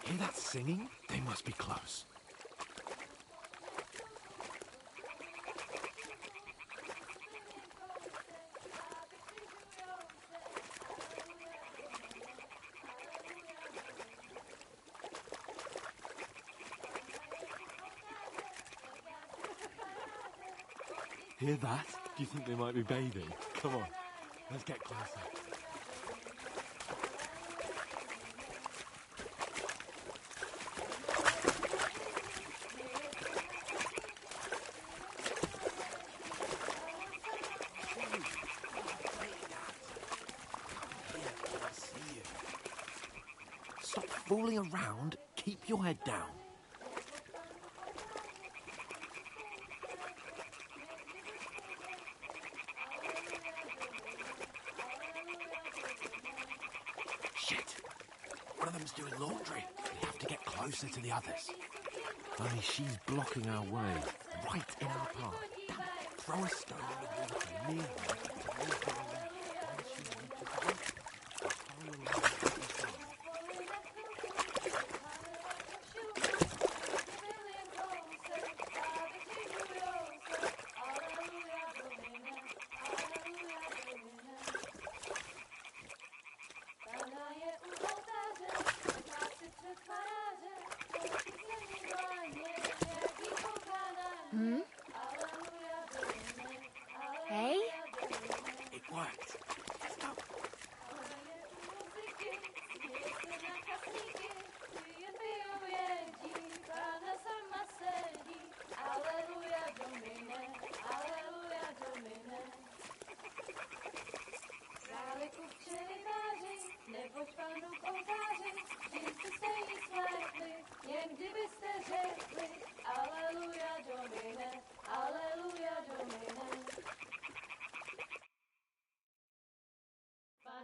Hear that singing? They must be close. Hear that? Do you think they might be bathing? Come on, let's get closer. Stop fooling around. Keep your head down. Shit! One of them's doing laundry. We have to get closer to the others. Only she's blocking our way, right in our path. Damn it. Throw a stone in the water near her to move her away. Once she reaches the water, follow along with the side. Hey? It worked. Let's go.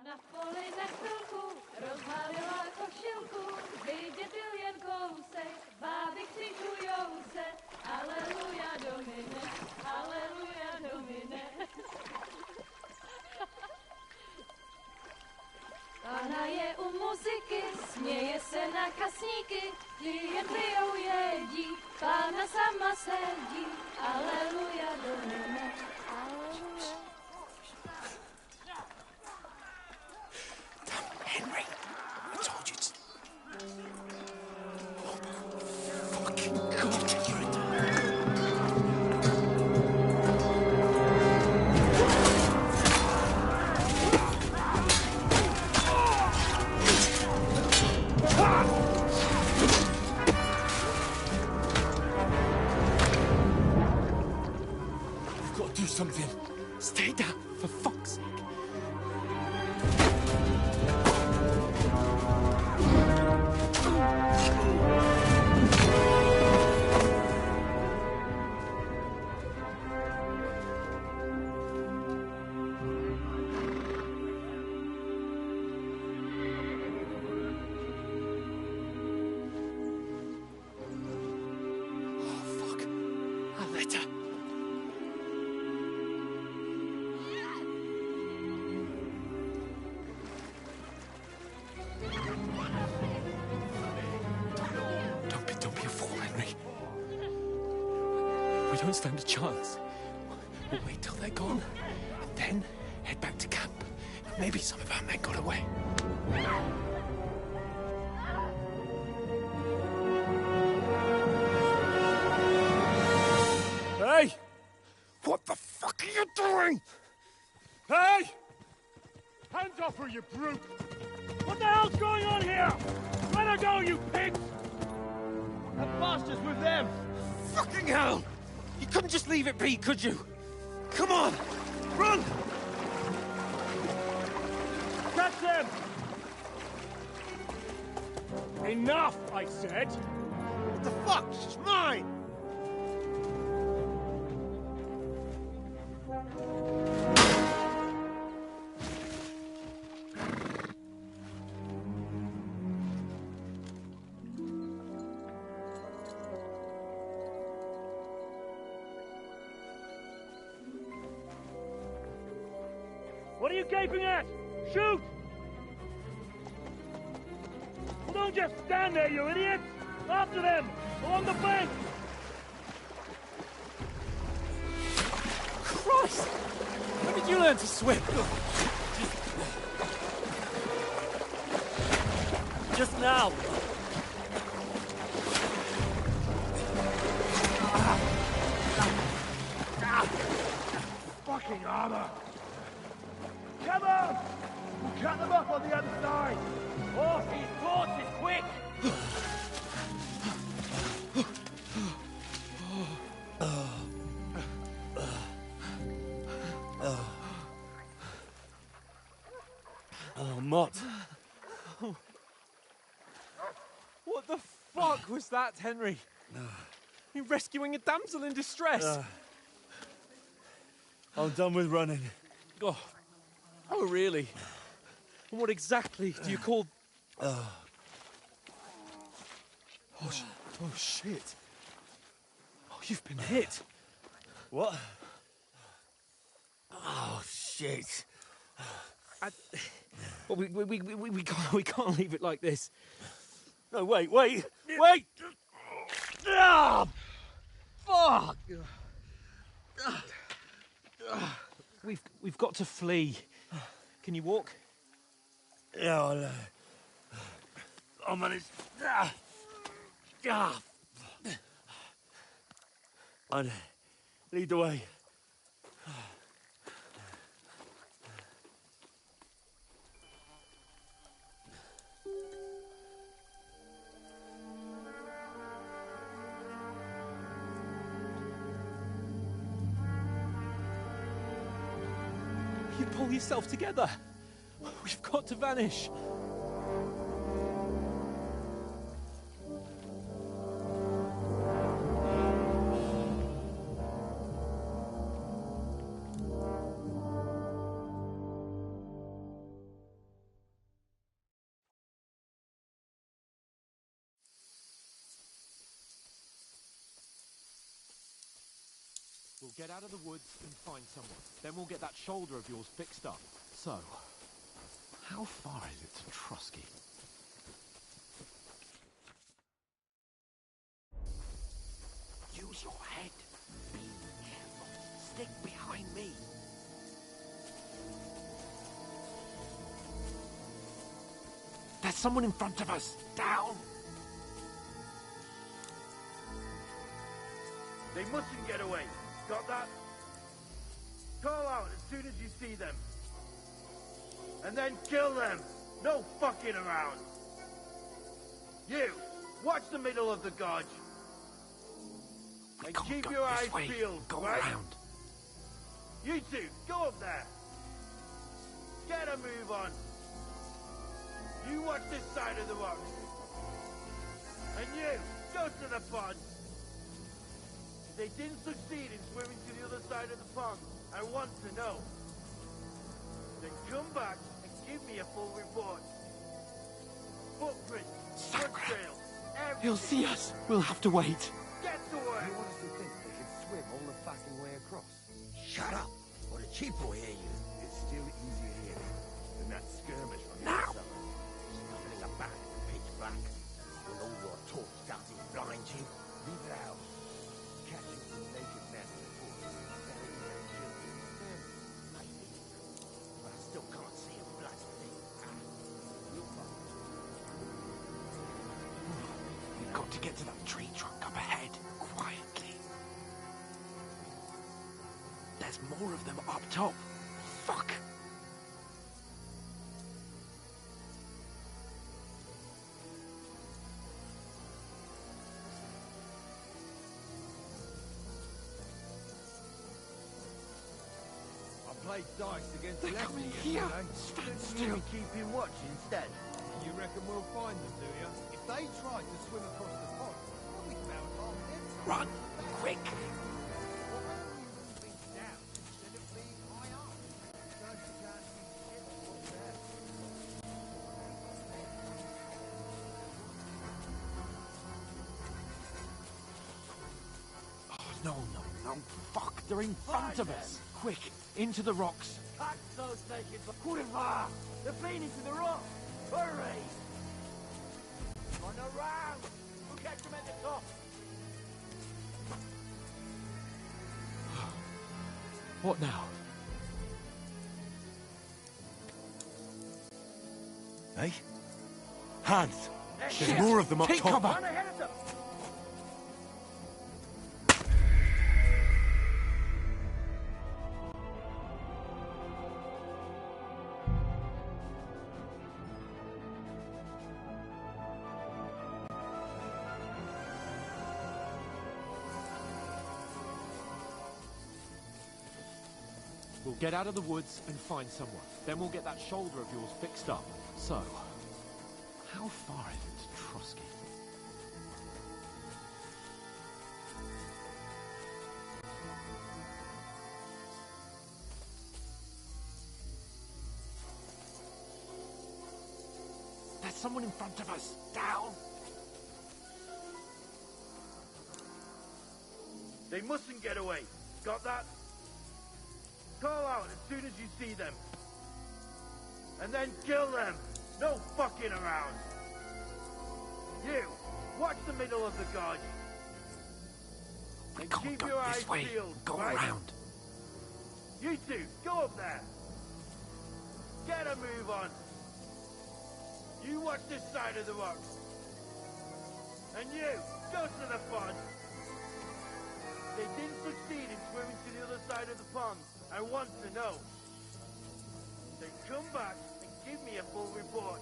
Na poli na chvilku rozhalila košilku, vidět byl jen kousek, báby křičujou se, aleluja domine, aleluja domine. Pána je u muziky, směje se na kasníky, jen pijou jedí, Pána sama sedí, aleluja domine, aleluja. Henry, I told you to... Oh, fucking God, you're a... We've got to do something. Stay down, for fuck's sake. We don't stand a chance. We'll wait till they're gone, and then head back to camp. Maybe some of our men got away. Hey! What the fuck are you doing? Hey! Hands off her, you brute! What the hell's going on here? Let her go, you pigs! The bastards with them! Fucking hell! You couldn't just leave it be, could you? Come on! Run! Catch them! Enough, I said! What the fuck? She's mine! What are you gaping at? Shoot! Well, don't just stand there, you idiots! After them! Along the bank! Christ! When did you learn to swim? Just now! fucking armor! Come on! We'll cut them off on the other side! Off these torches, quick! Oh, Mott. What the fuck was that, Henry? You rescuing a damsel in distress? I'm done with running. Oh, really? And what exactly do you call... Oh, shit. Oh, you've been hit. What? Oh, shit. Well, we can't leave it like this. No, wait! Wait! Ah, fuck! We've got to flee. Can you walk? Yeah, I'll manage. I'd lead the way. You pull yourself together. We've got to vanish. We'll get out of the woods and find someone. Then we'll get that shoulder of yours fixed up. So, how far is it to Trusky? Use your head. Be careful. Stick behind me. There's someone in front of us. Down. They mustn't get away. Got that? Call out as soon as you see them. And then kill them. No fucking around. You, watch the middle of the gorge. And keep your eyes peeled, right? Around. You two, go up there. Get a move on. You watch this side of the rocks. And you, go to the pond. If they didn't succeed in swimming to the other side of the pond, I want to know. Then come back and give me a full report. Footprints, foot trails, everything. He'll see us. We'll have to wait. Get to work. You honestly think they could swim all the fucking way across? Shut up, or the chief will hear you. It's still easier here than that skirmish on the Now! other side. There's nothing in the back, pitch black. When all your talk doesn't blind you, Leave it out. Catching some naked men in the forest. Burying their children and families. maybe. But I still can't see a bloody thing. We'll find it. We've got to get to that tree trunk up ahead, quietly. There's more of them up top. Fuck. I played dice against They're Leslie coming yesterday. here. Shouldn't Stand you still. be keeping watch instead? You reckon we'll find them, do you? If they tried to swim across the pond, well, we found half them. Run, quick. No, fuck, they're in front of us. Quick, into the rocks. Catch those naked Kurva! They're fleeing into the rock! Hurry! On around! We'll catch them at the top! What now? Hey? Hans! There's Shit. more of them up Take top. cover. Run ahead of them! We'll get out of the woods and find someone. Then we'll get that shoulder of yours fixed up. So, how far is it to Trotsky? There's someone in front of us. Down! They mustn't get away. Got that? Call out as soon as you see them. And then kill them. No fucking around. You, watch the middle of the gorge. We And can't keep go your eyes this way. peeled, Go right? around. You two, go up there. Get a move on. You watch this side of the rocks. And you, go to the pond. They didn't succeed in swimming to the other side of the pond. I want to know. Then come back and give me a full report.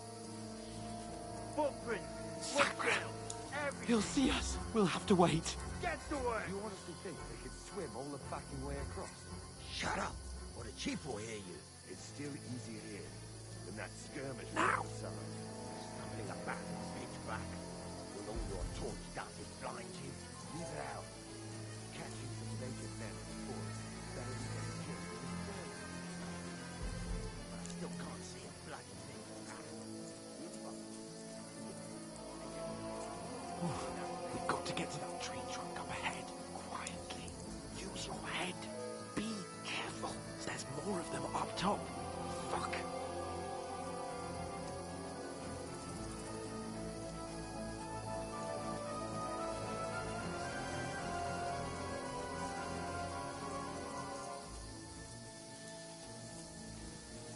Footprints, blood trails, everything. He'll see us. We'll have to wait. Get to work. You honestly think they could swim all the fucking way across? Shut up, or the chief will hear you. It's still easier here than that skirmish Now. on the side. Stumbling about, pitch back. Will all your torch darkness blind you? Leave it out. Catching some naked men before us is better than getting killed in a skirmish. I still can't see a bloody thing. We've got to get to that tree trunk up ahead. Quietly. Use your head. Be careful. There's more of them up top. Fuck.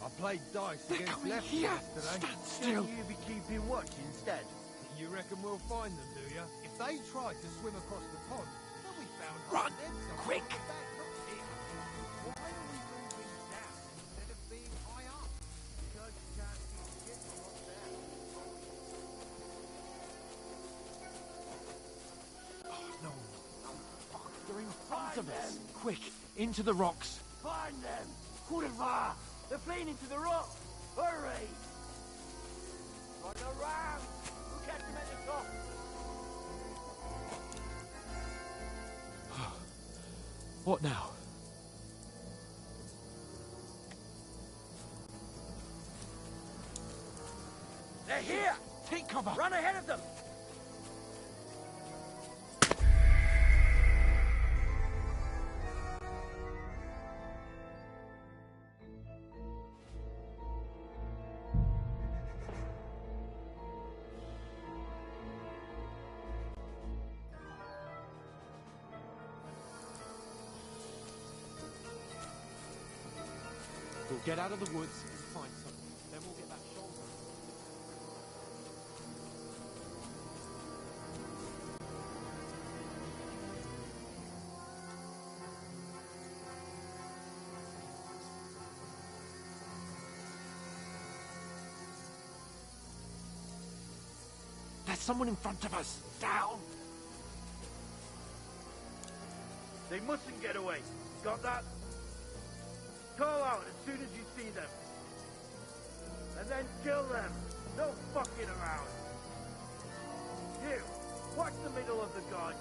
I played dice against coming lefties here. yesterday. Stand still. Shouldn't you be keeping watch instead? You reckon we'll find them, do you? If they tried to swim across the pond, then we found Run, them somewhere quick. on the back, not here. Why are we moving down instead of being high up? Because you can't see shit from up there. No. Fuck. They're in front of us. Quick. Into the rocks. Find them! Kurva! They're fleeing into the rock! Hurry! Run around! We'll catch them at the top! What now? They're here! Take cover. Run ahead of them! We'll get out of the woods and find someone. Then we'll get that shoulder. There's someone in front of us. Down. They mustn't get away. Got that? Call out as soon as you see them. And then kill them. No fucking around. You, watch the middle of the gorge.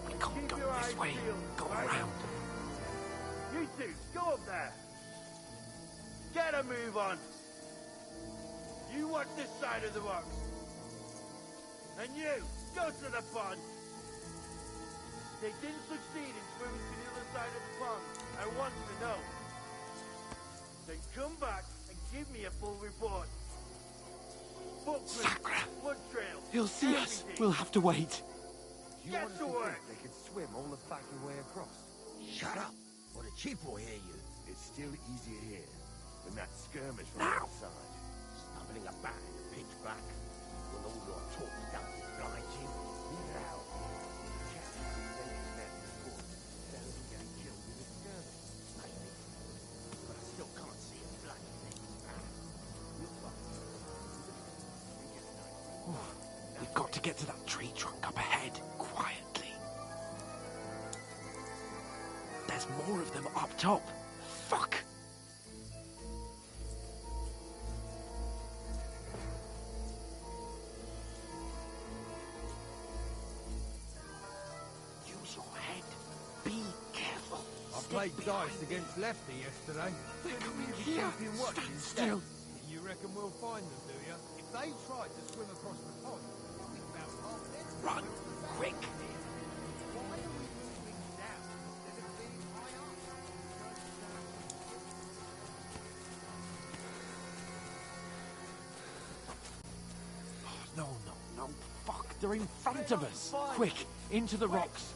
We And can't keep go your eyes this way. peeled, Go right? around. You two, go up there. Get a move on. You watch this side of the rocks. And you, go to the pond. They didn't succeed in swimming to the other side of the pond. I want to know. Then come back and give me a full report. Footprints, Sakra. blood trails, He'll see us. everything. We'll have to wait. You Get honestly to work. think they could swim all the fucking way across? Shut up, or the chief will hear you. It's still easier here than that skirmish from Now. the side. Stumbling about in the pitch black. Will all your talk darkness blind you? Leave it out. Catching some naked men before us is better than getting killed in a skirmish. Maybe. But I still can't see a bloody thing. We'll find them. We get night. We've got to get to that tree trunk up ahead. Quietly. There's more of them up top. Fuck! Use your head. Be careful. I played dice against Lefty yesterday. They're coming You here. keep watching Stand instead. still. You reckon we'll find them, do you? If they tried to swim across the pond, we'll be about half dead. Run! Quick! Why are we moving down instead of being high up? No, no, no. Fuck, they're in front of us. Quick, into the rocks.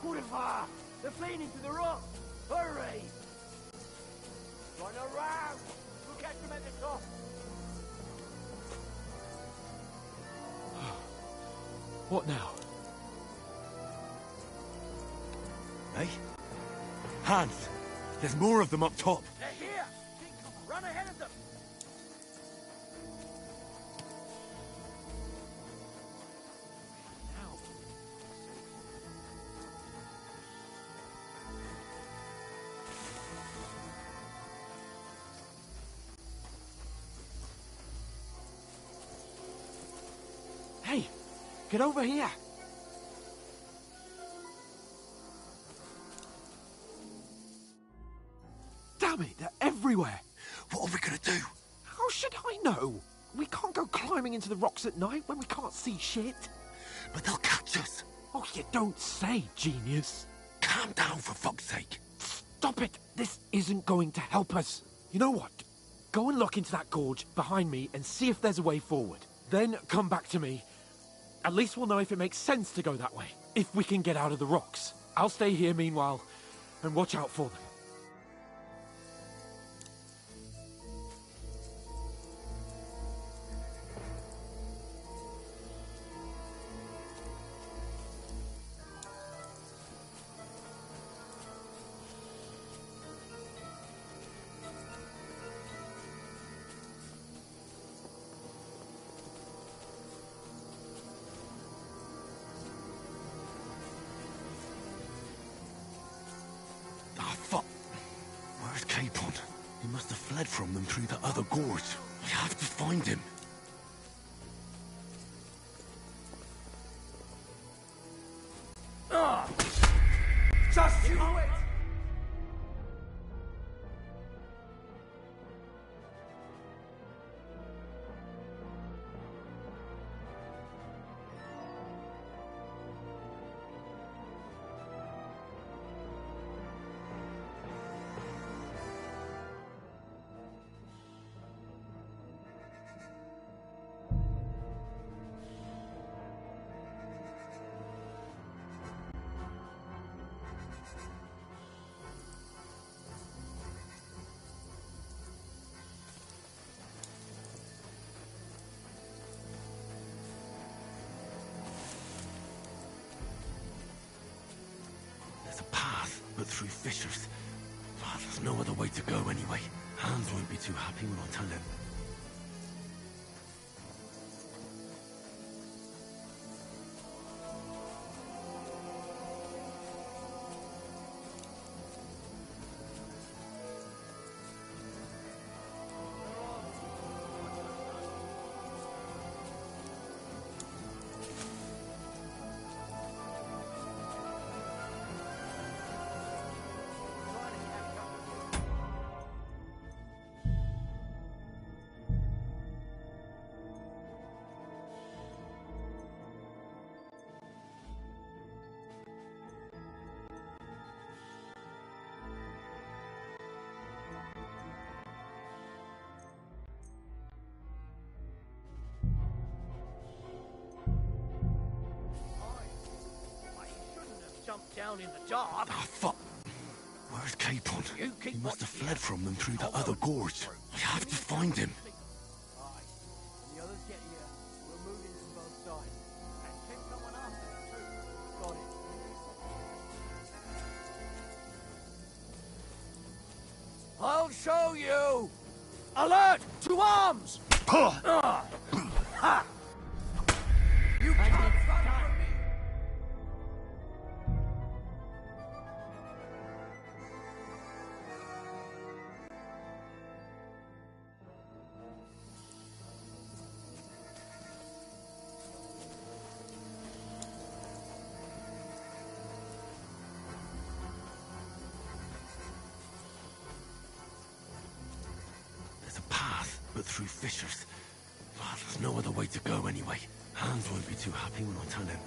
Kurwa! They're fleeing into the rock! Hurry! Run around! We'll catch them at the top! What now? Hey? Hans! There's more of them up top! They're here! Run ahead of them! Hey, get over here. Damn it, they're everywhere. What are we gonna do? How should I know? We can't go climbing into the rocks at night when we can't see shit. But they'll catch us. Oh, you don't say, genius. Calm down, for fuck's sake. Stop it. This isn't going to help us. You know what? Go and look into that gorge behind me and see if there's a way forward. Then come back to me. At least we'll know if it makes sense to go that way. If we can get out of the rocks. I'll stay here meanwhile and watch out for them. He must have fled from them through the other gorge. I have to find him. Just you wait! There's a path, but through fissures. Ah, there's no other way to go anyway. Hans won't be too happy when I tell him. Jumped down in the dark. Ah, fuck. Where's Capon? He must have fled from them through the other gorge. I have to find him. When the others get here, we'll move into both sides. And send someone after us too. Got it. I'll show you! Alert! To arms! Ha! You can't run from me! but through fissures. Well, there's no other way to go anyway. Hans won't be too happy when I tell him.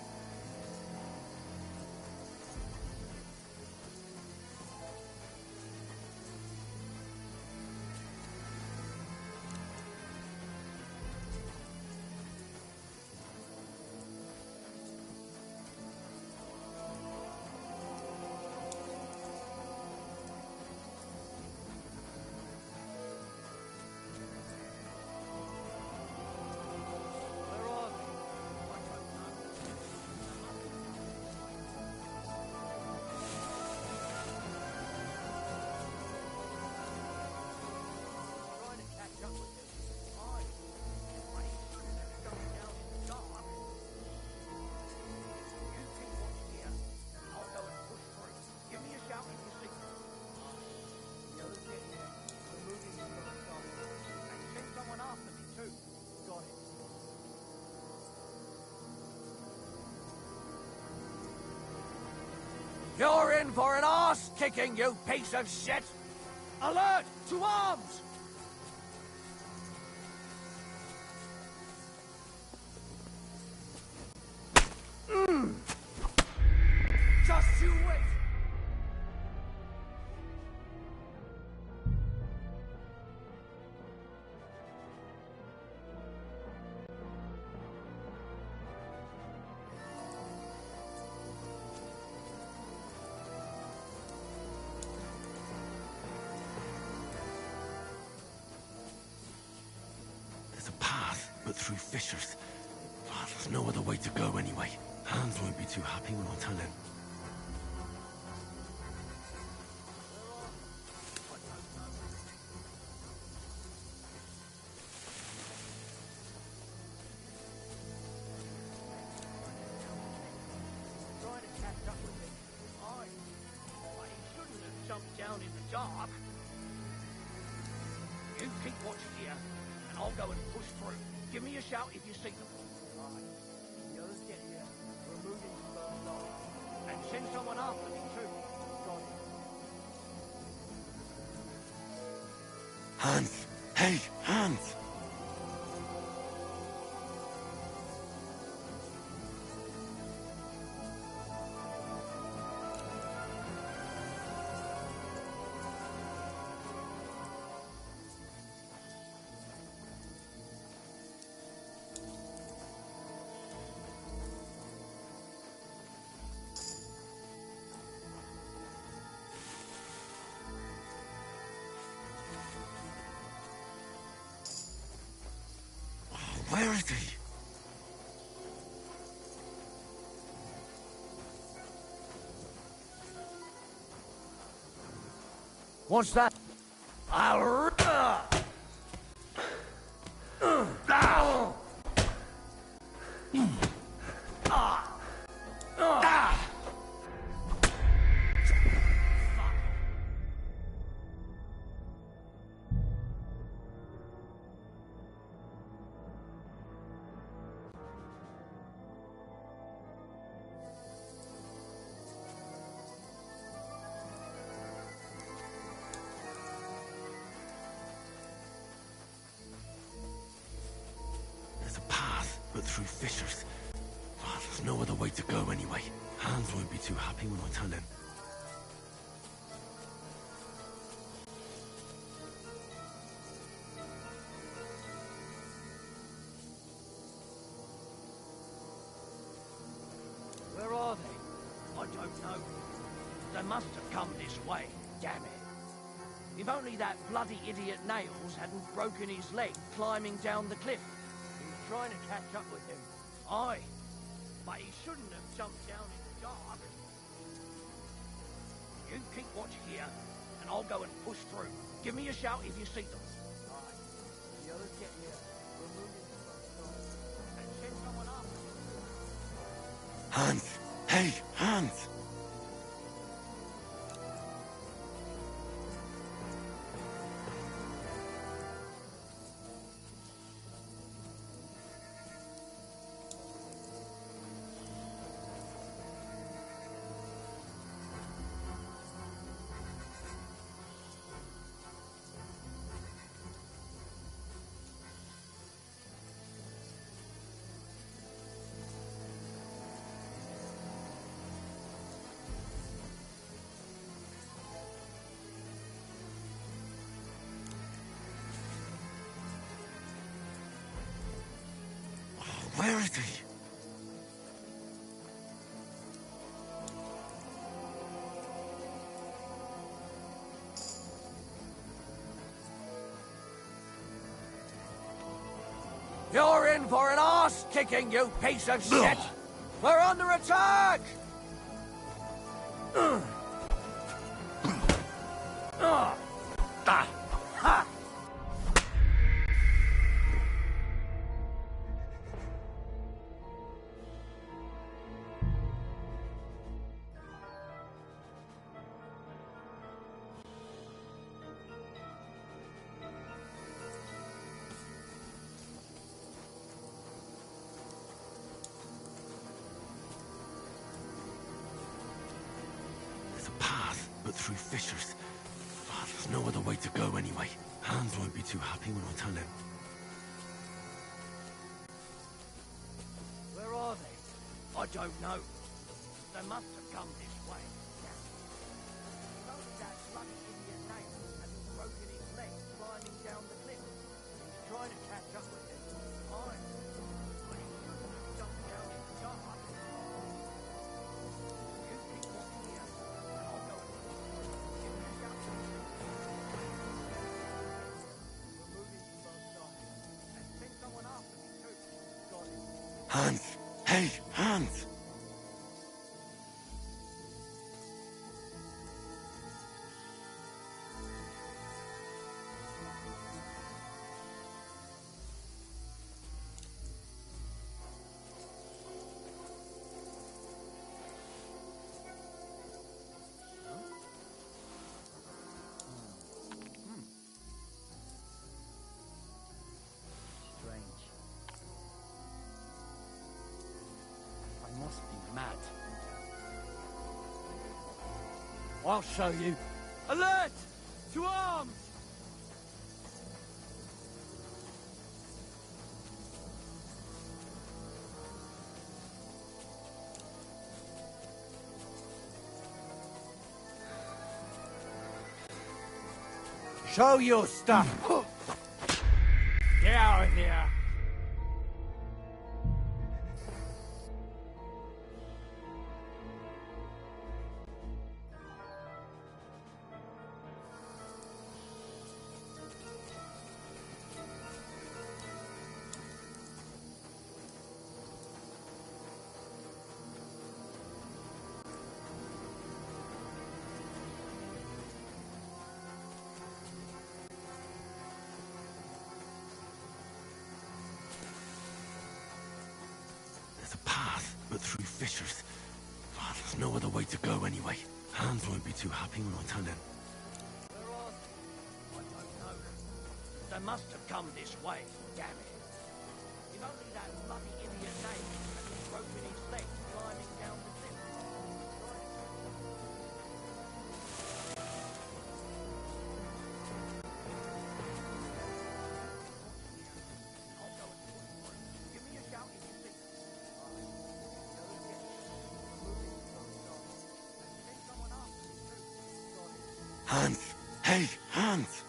You're in for an arse-kicking, you piece of shit! Alert! To arms! Just you wait! But through fissures. Well, there's no other way to go anyway. Hans won't be too happy when I tell him. Trying to catch up with me. But he shouldn't have jumped down in the dark. You keep watch here, and I'll go and push through. Give me a shout if you see them. Right. The others get here. We're moving to first line. And send someone after me, too. Got it. Hans! Hey, Hans! Where is he? What's that? But through fissures. Well, there's no other way to go anyway. Hans won't be too happy when I tell him. Where are they? I don't know. They must have come this way, damn it. If only that bloody idiot Nails hadn't broken his leg climbing down the cliff. Trying to catch up with him. Aye, but he shouldn't have jumped down in the dark. You keep watch here, and I'll go and push through. Give me a shout if you see them. Aye. The others get here. We're moving to first line. And send someone after. Hans! Hey, Hans! where is he? You're in for an arse-kicking, you piece of shit! We're under attack! Ha! There's a path, but through fissures. Oh, there's no other way to go anyway. Hans won't be too happy when I tell him. Where are they? I don't know. They must have come this way. It's only that bloody idiot Nate hasn't broken his leg climbing down the cliff. He's trying to catch up with him. Fine. But he shouldn't have jumped down in the dark. You keep walking here, and I'll go. Give me a shout. We're moving from both sides. And send someone after me too. Got it. Hans! Hey, Hans! Strange. I must be mad. I'll show you. Alert! To arms! Show your stuff! Get out of here! There's a path, but through fissures. Oh, there's no other way to go anyway. Hans won't be too happy when I tell him. Where are they? I don't know. They must have come this way, damn it. If only that bloody idiot Nate hadn't broken his leg climbing down the cliff. I'll go and look for him. Give me a shout if you see him. Send someone after me too. Got it. Hans! Hey, Hans!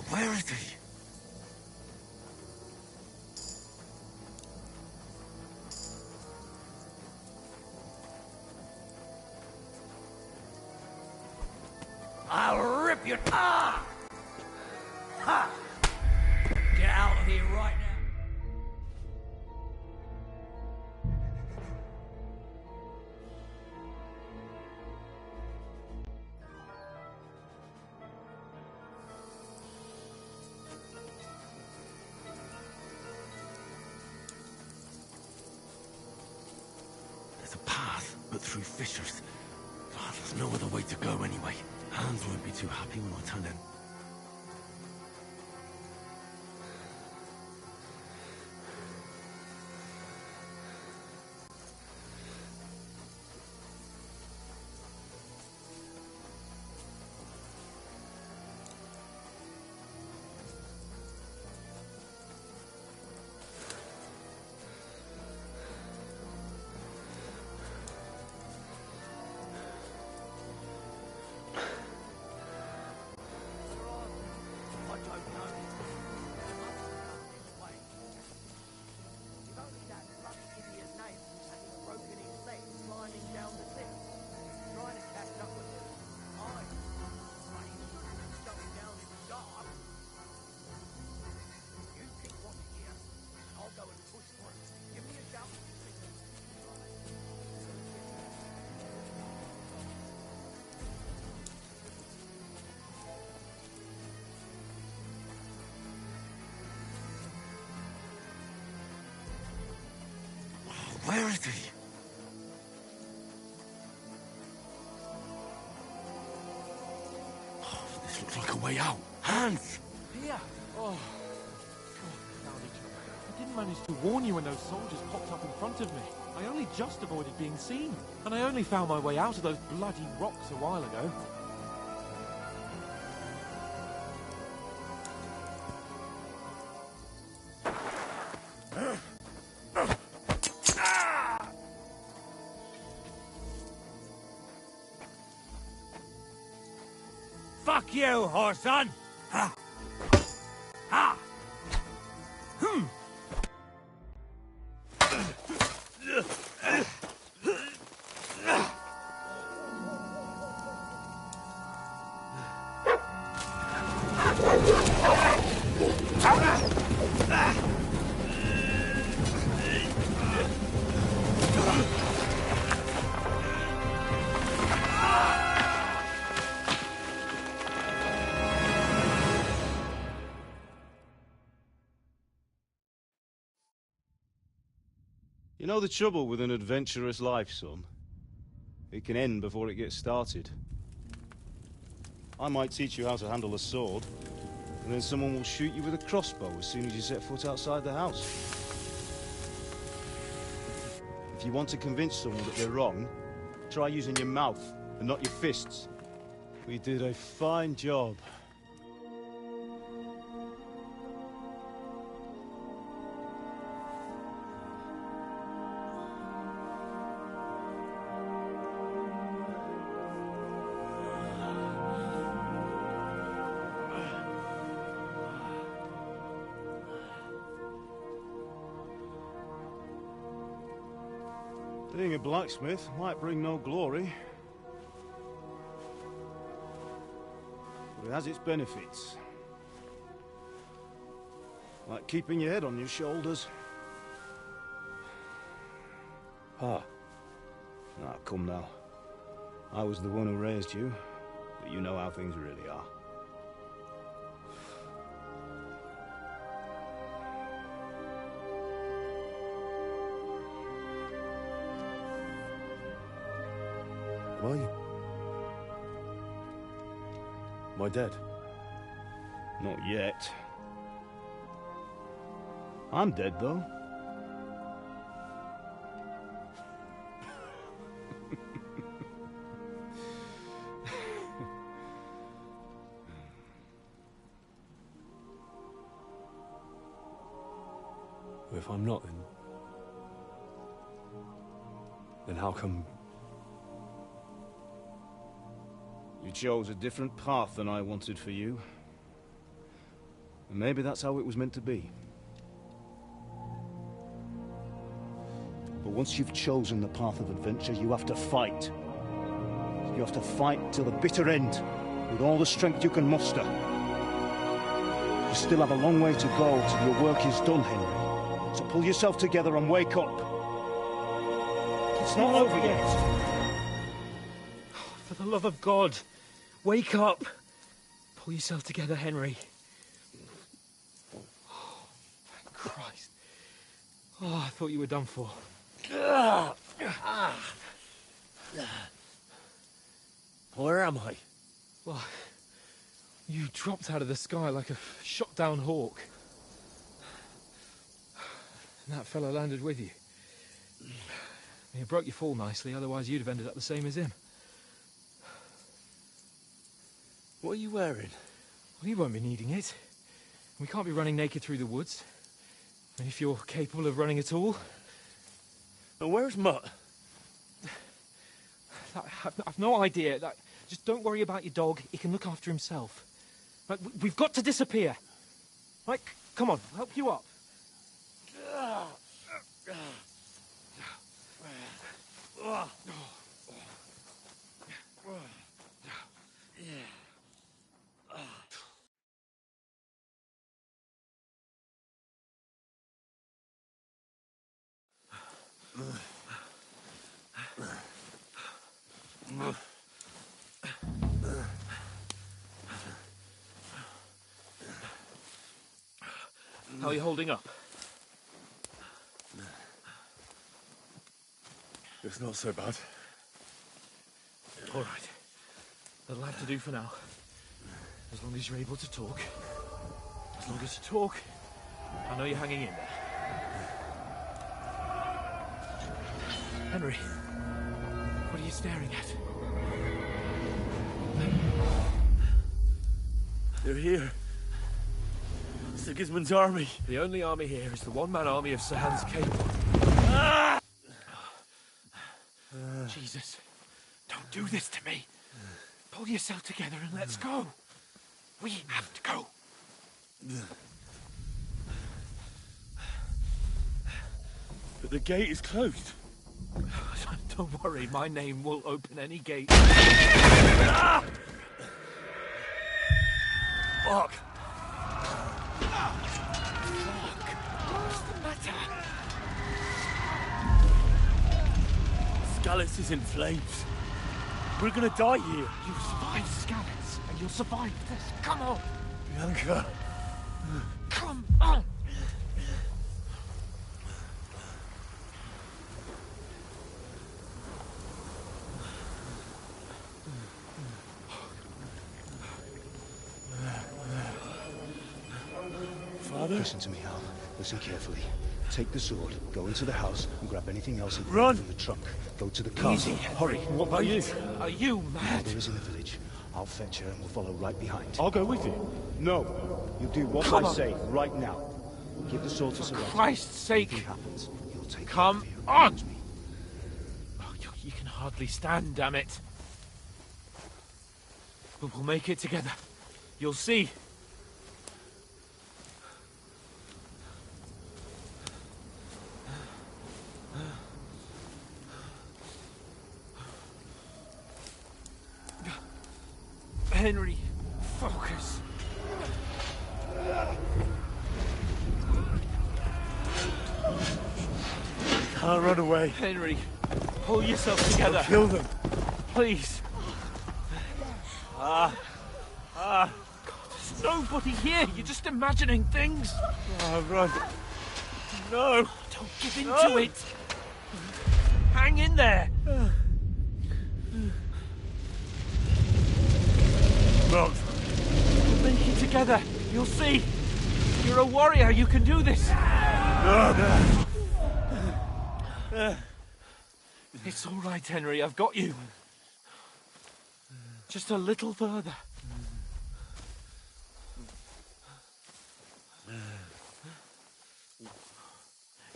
Where is he? I'll rip you. Ah! Ha! Get out of here right now. There's a path, but through fissures. Oh, there's no other way to go anyway. Hans won't be too happy when I tell him. safety. Oh, this looks like a way out. Hans! Here! Oh. God, found each other. I didn't manage to warn you when those soldiers popped up in front of me. I only just avoided being seen. And I only found my way out of those bloody rocks a while ago. Fuck you, Horson! Ha! Ha! Hmm! You know the trouble with an adventurous life, son? It can end before it gets started. I might teach you how to handle a sword, and then someone will shoot you with a crossbow as soon as you set foot outside the house. If you want to convince someone that they're wrong, try using your mouth and not your fists. We did a fine job. Being a blacksmith might bring no glory, but it has its benefits. Like keeping your head on your shoulders. Ah. Ah, come now. I was the one who raised you, but you know how things really are. Am I? Am I dead? Not yet. I'm dead, though. Well, if I'm not, then how come... You chose a different path than I wanted for you. And maybe that's how it was meant to be. But once you've chosen the path of adventure, you have to fight. You have to fight till the bitter end, with all the strength you can muster. You still have a long way to go till your work is done, Henry. So pull yourself together and wake up. It's not over yet. For the love of God, wake up! Pull yourself together, Henry. Oh, thank Christ. Oh, I thought you were done for. Where am I? Well, you dropped out of the sky like a shot-down hawk. And that fellow landed with you. You broke your fall nicely, otherwise you'd have ended up the same as him. What are you wearing? Well, you won't be needing it. We can't be running naked through the woods. And if you're capable of running at all... And where's Mutt? I've no idea. Just don't worry about your dog. He can look after himself. Right, we've got to disappear. Right, come on, I'll help you up. How are you holding up? It's not so bad. All right. That'll have to do for now. As long as you're able to talk. As long as you talk, I know you're hanging in there. Henry, what are you staring at? They're here. Sigismund's army. The only army here is the one-man army of Sir Hans Cable. Ah! Jesus, don't do this to me. Pull yourself together and let's go. We have to go. But the gate is closed. Don't worry, my name will open any gate. Ah! Fuck. What's the matter? Skalitz is in flames. We're gonna die here. You'll survive Skalitz, and you'll survive this. Come on. Bianca. Come on. Father? Listen to me, Hal. Listen carefully. Take the sword, go into the house, and grab anything else Run! from the trunk. Go to the castle. Easy. Hurry. What about you? Are you mad? Mother is in the village. I'll fetch her and we'll follow right behind. I'll go with you. No. You do what Come I on. say right now. Give the sword to For Sir Roger. Christ's sake. If anything happens, he'll take Come care of you. on. Promise me. Oh, you can hardly stand, damn it. But we'll make it together. You'll see. Henry, focus. Can't run away. Henry, pull yourself together. I'll kill them. Please. God, there's nobody here. You're just imagining things. Run. No. Don't give in to it. Hang in there. Run. We'll make it together. You'll see. You're a warrior. You can do this. It's all right, Henry. I've got you. Just a little further.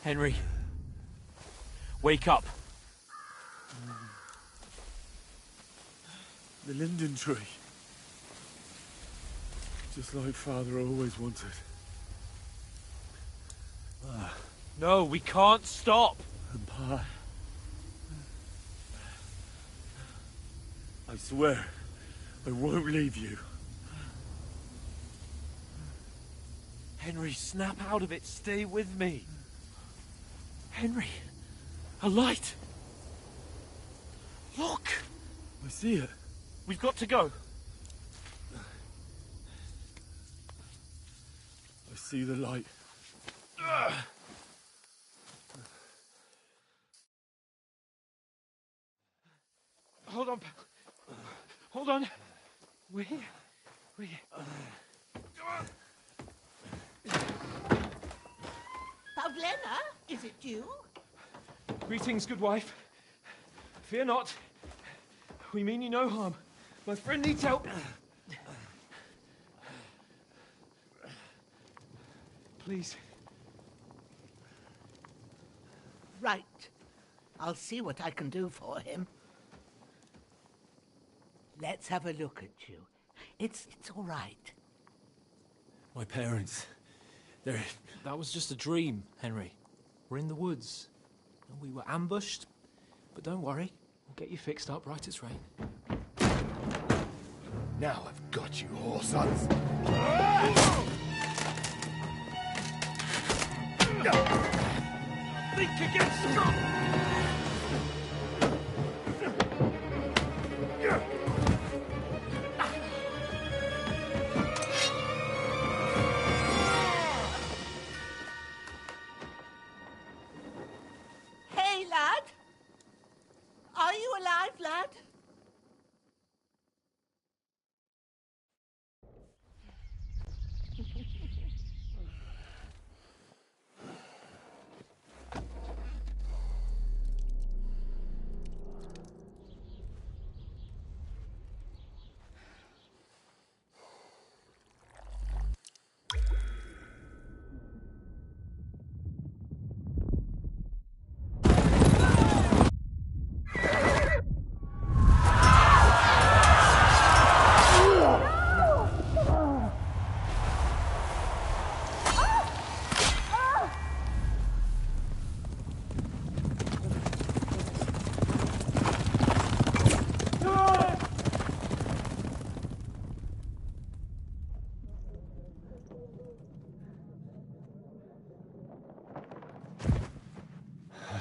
Henry, wake up. The linden tree. Just like Father always wanted. No, we can't stop. And Pa. I swear, I won't leave you. Henry, snap out of it. Stay with me. Henry, a light. Look. I see it. We've got to go. I see the light. Hold on. Hold on. We're here. We're here. Pavlena, is it you? Greetings, good wife. Fear not. We mean you no harm. My friend needs help. Please. Right. I'll see what I can do for him. Let's have a look at you. It's all right. My parents, they're... That was just a dream, Henry. We're in the woods. And we were ambushed. But don't worry, we'll get you fixed up right as rain. Now I've got you, whoresons. Think against Scott! Hey, lad.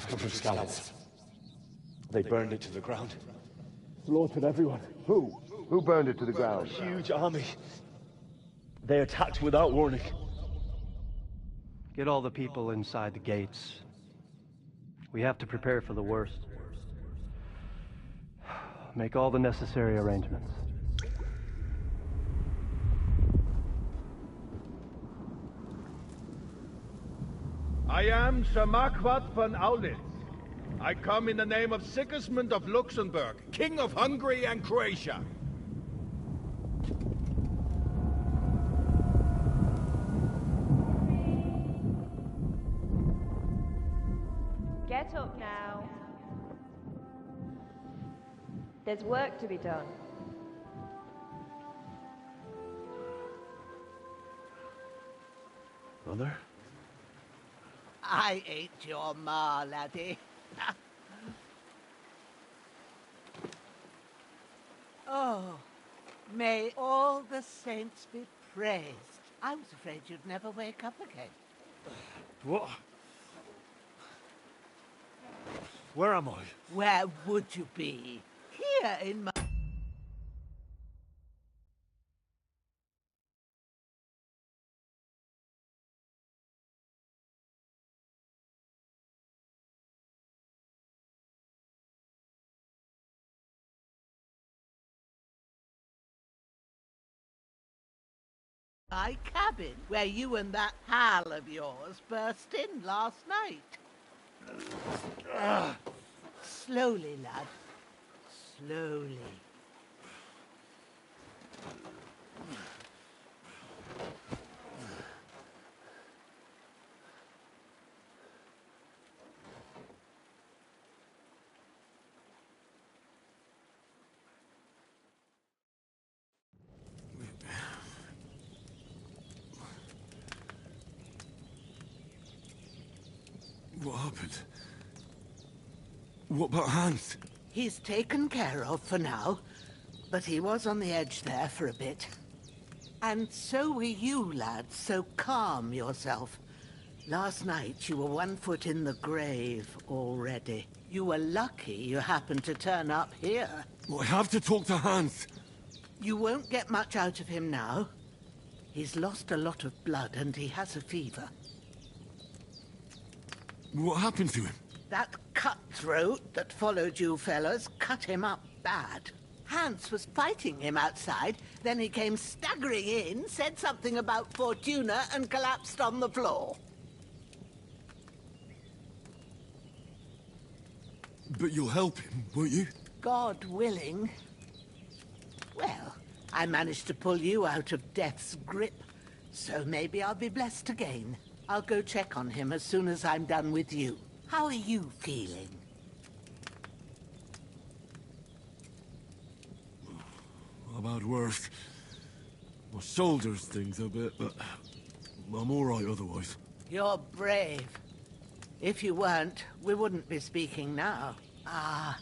From Scallops. They burned it to the ground. Slaughtered everyone. Who? Who burned it to the ground? A huge army. They attacked without warning. Get all the people inside the gates. We have to prepare for the worst. Make all the necessary arrangements. I am Sir Marquardt von Aulitz. I come in the name of Sigismund of Luxembourg, King of Hungary and Croatia. Get up now. There's work to be done. Mother? I ain't your ma, laddie. Oh, may all the saints be praised. I was afraid you'd never wake up again. What? Where am I? Where would you be? Here in my... my cabin, where you and that pal of yours burst in last night. Slowly, lad. Slowly. What happened? What about Hans? He's taken care of for now, but he was on the edge there for a bit. And so were you, lad, so calm yourself. Last night you were 1 foot in the grave already. You were lucky you happened to turn up here. Well, I have to talk to Hans. You won't get much out of him now. He's lost a lot of blood and he has a fever. What happened to him? That cutthroat that followed you fellas cut him up bad. Hans was fighting him outside, then he came staggering in, said something about Fortuna, and collapsed on the floor. But you'll help him, won't you? God willing. Well, I managed to pull you out of death's grip, so maybe I'll be blessed again. I'll go check on him as soon as I'm done with you. How are you feeling? I've had worse. My shoulder's things a bit, but I'm all right otherwise. You're brave. If you weren't, we wouldn't be speaking now. Ah,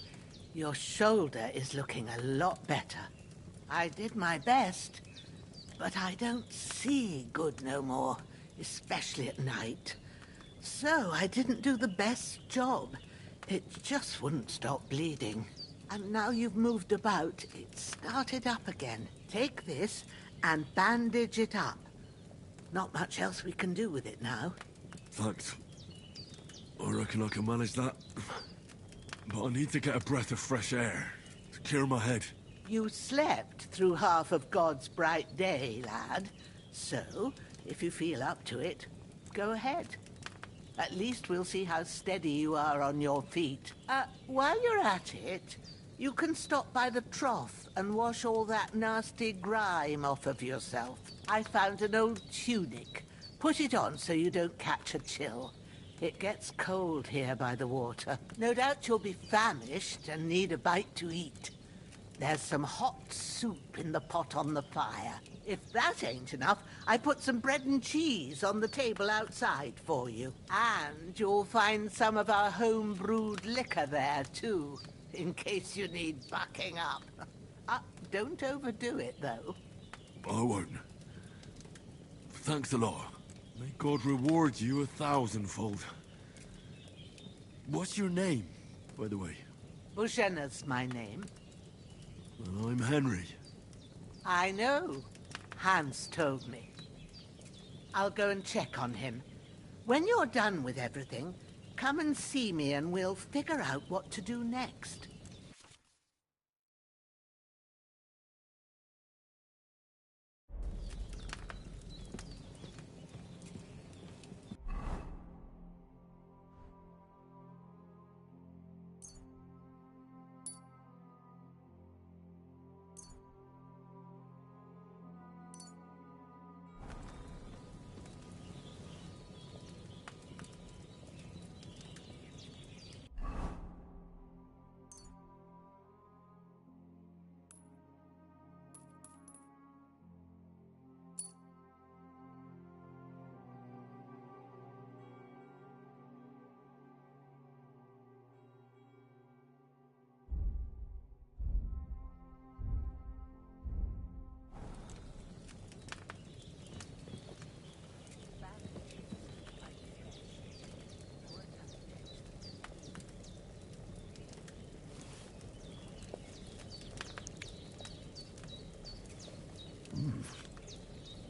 your shoulder is looking a lot better. I did my best, but I don't see good no more, especially at night. So I didn't do the best job. It just wouldn't stop bleeding. And now you've moved about, it started up again. Take this and bandage it up. Not much else we can do with it now. Thanks. I reckon I can manage that. But I need to get a breath of fresh air to clear my head. You slept through half of God's bright day, lad. So, if you feel up to it, go ahead. At least we'll see how steady you are on your feet. While you're at it, you can stop by the trough and wash all that nasty grime off of yourself. I found an old tunic. Put it on so you don't catch a chill. It gets cold here by the water. No doubt you'll be famished and need a bite to eat. There's some hot soup in the pot on the fire. If that ain't enough, I put some bread and cheese on the table outside for you. And you'll find some of our home-brewed liquor there, too, in case you need bucking up. Don't overdo it, though. I won't. Thanks a lot. May God reward you 1,000-fold. What's your name, by the way? Bushenna's my name. Well, I'm Henry. I know. Hans told me. I'll go and check on him. When you're done with everything, come and see me and we'll figure out what to do next.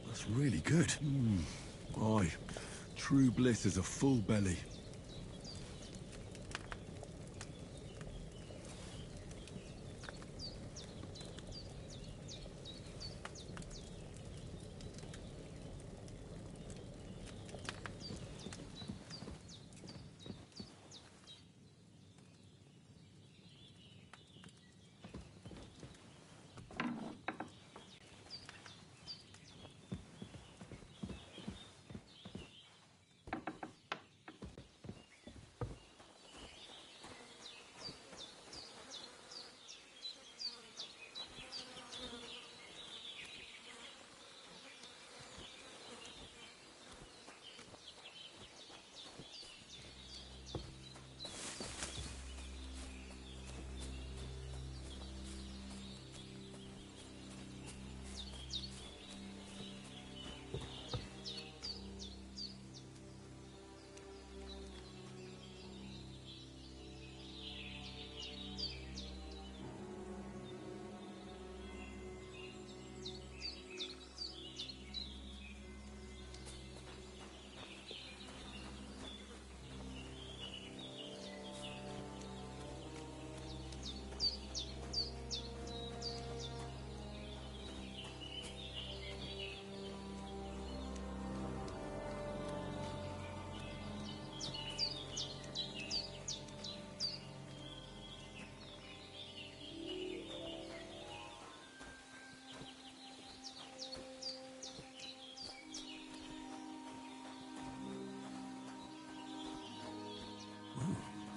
That's really good. Aye, true bliss is a full belly.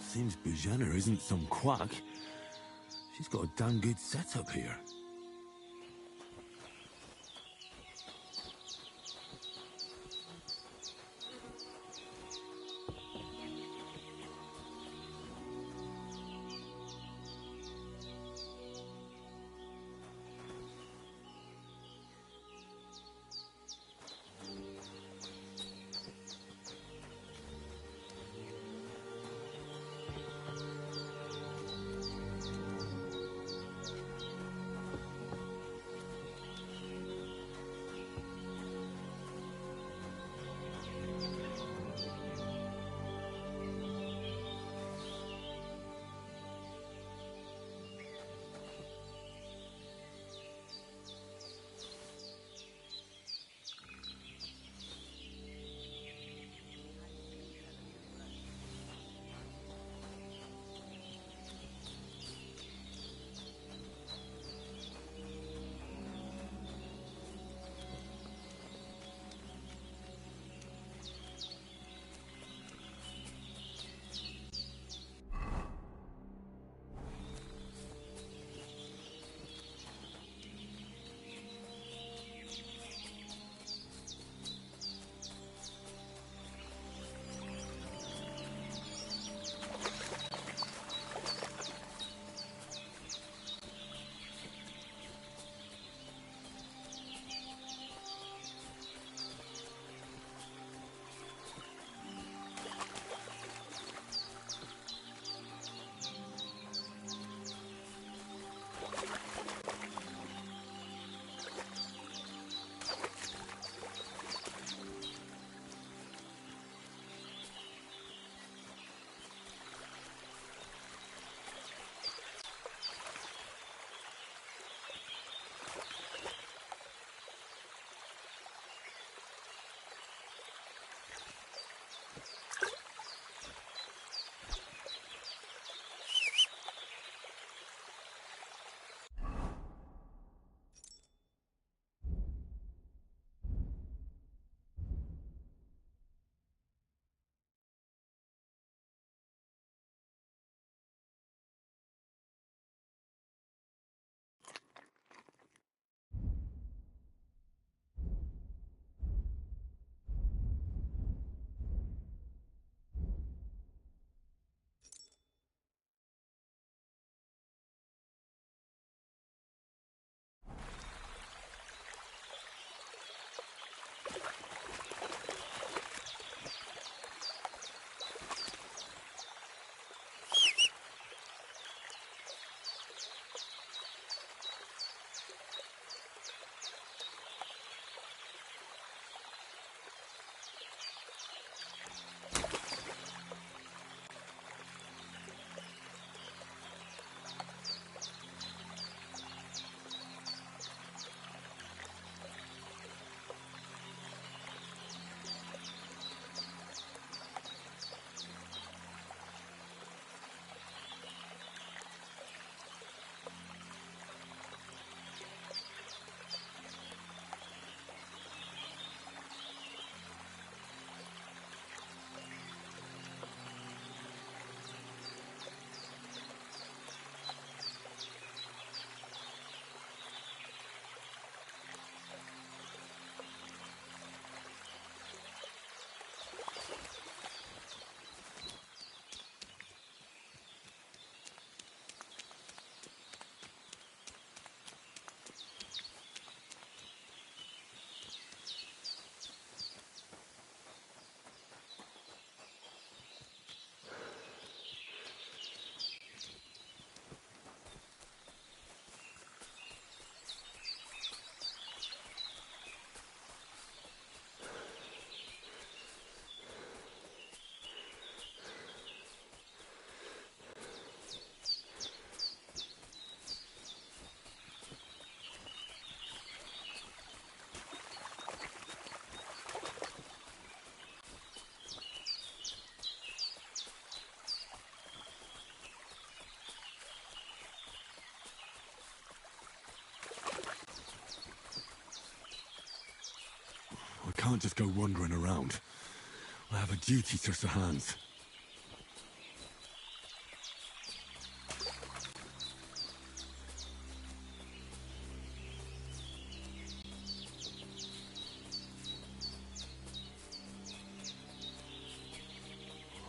Seems Bujana isn't some quack. She's got a damn good setup here. can't just go wandering around. I have a duty to Sir Hans.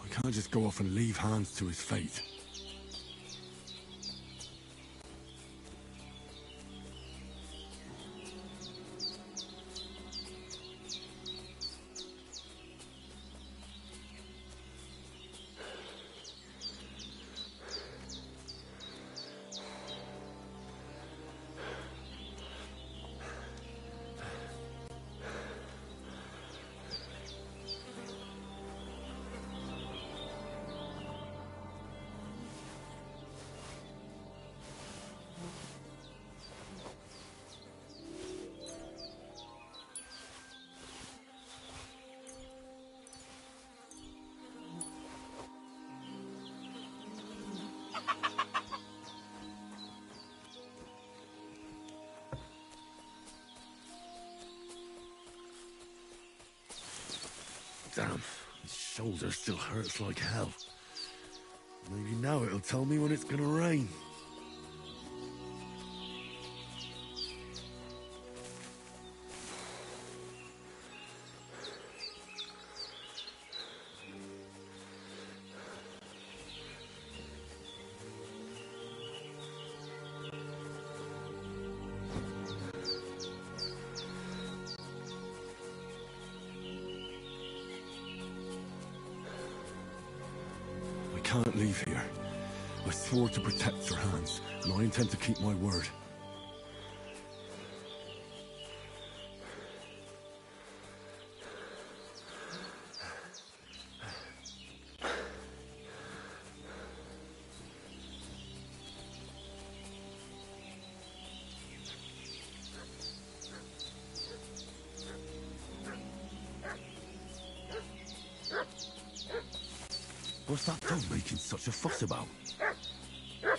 I can't just go off and leave Hans to his fate. Damn, his shoulder still hurts like hell. Maybe now it'll tell me when it's gonna rain. I can't leave here. I swore to protect Sir Hans, and I intend to keep my word. What's that dog making such a fuss about?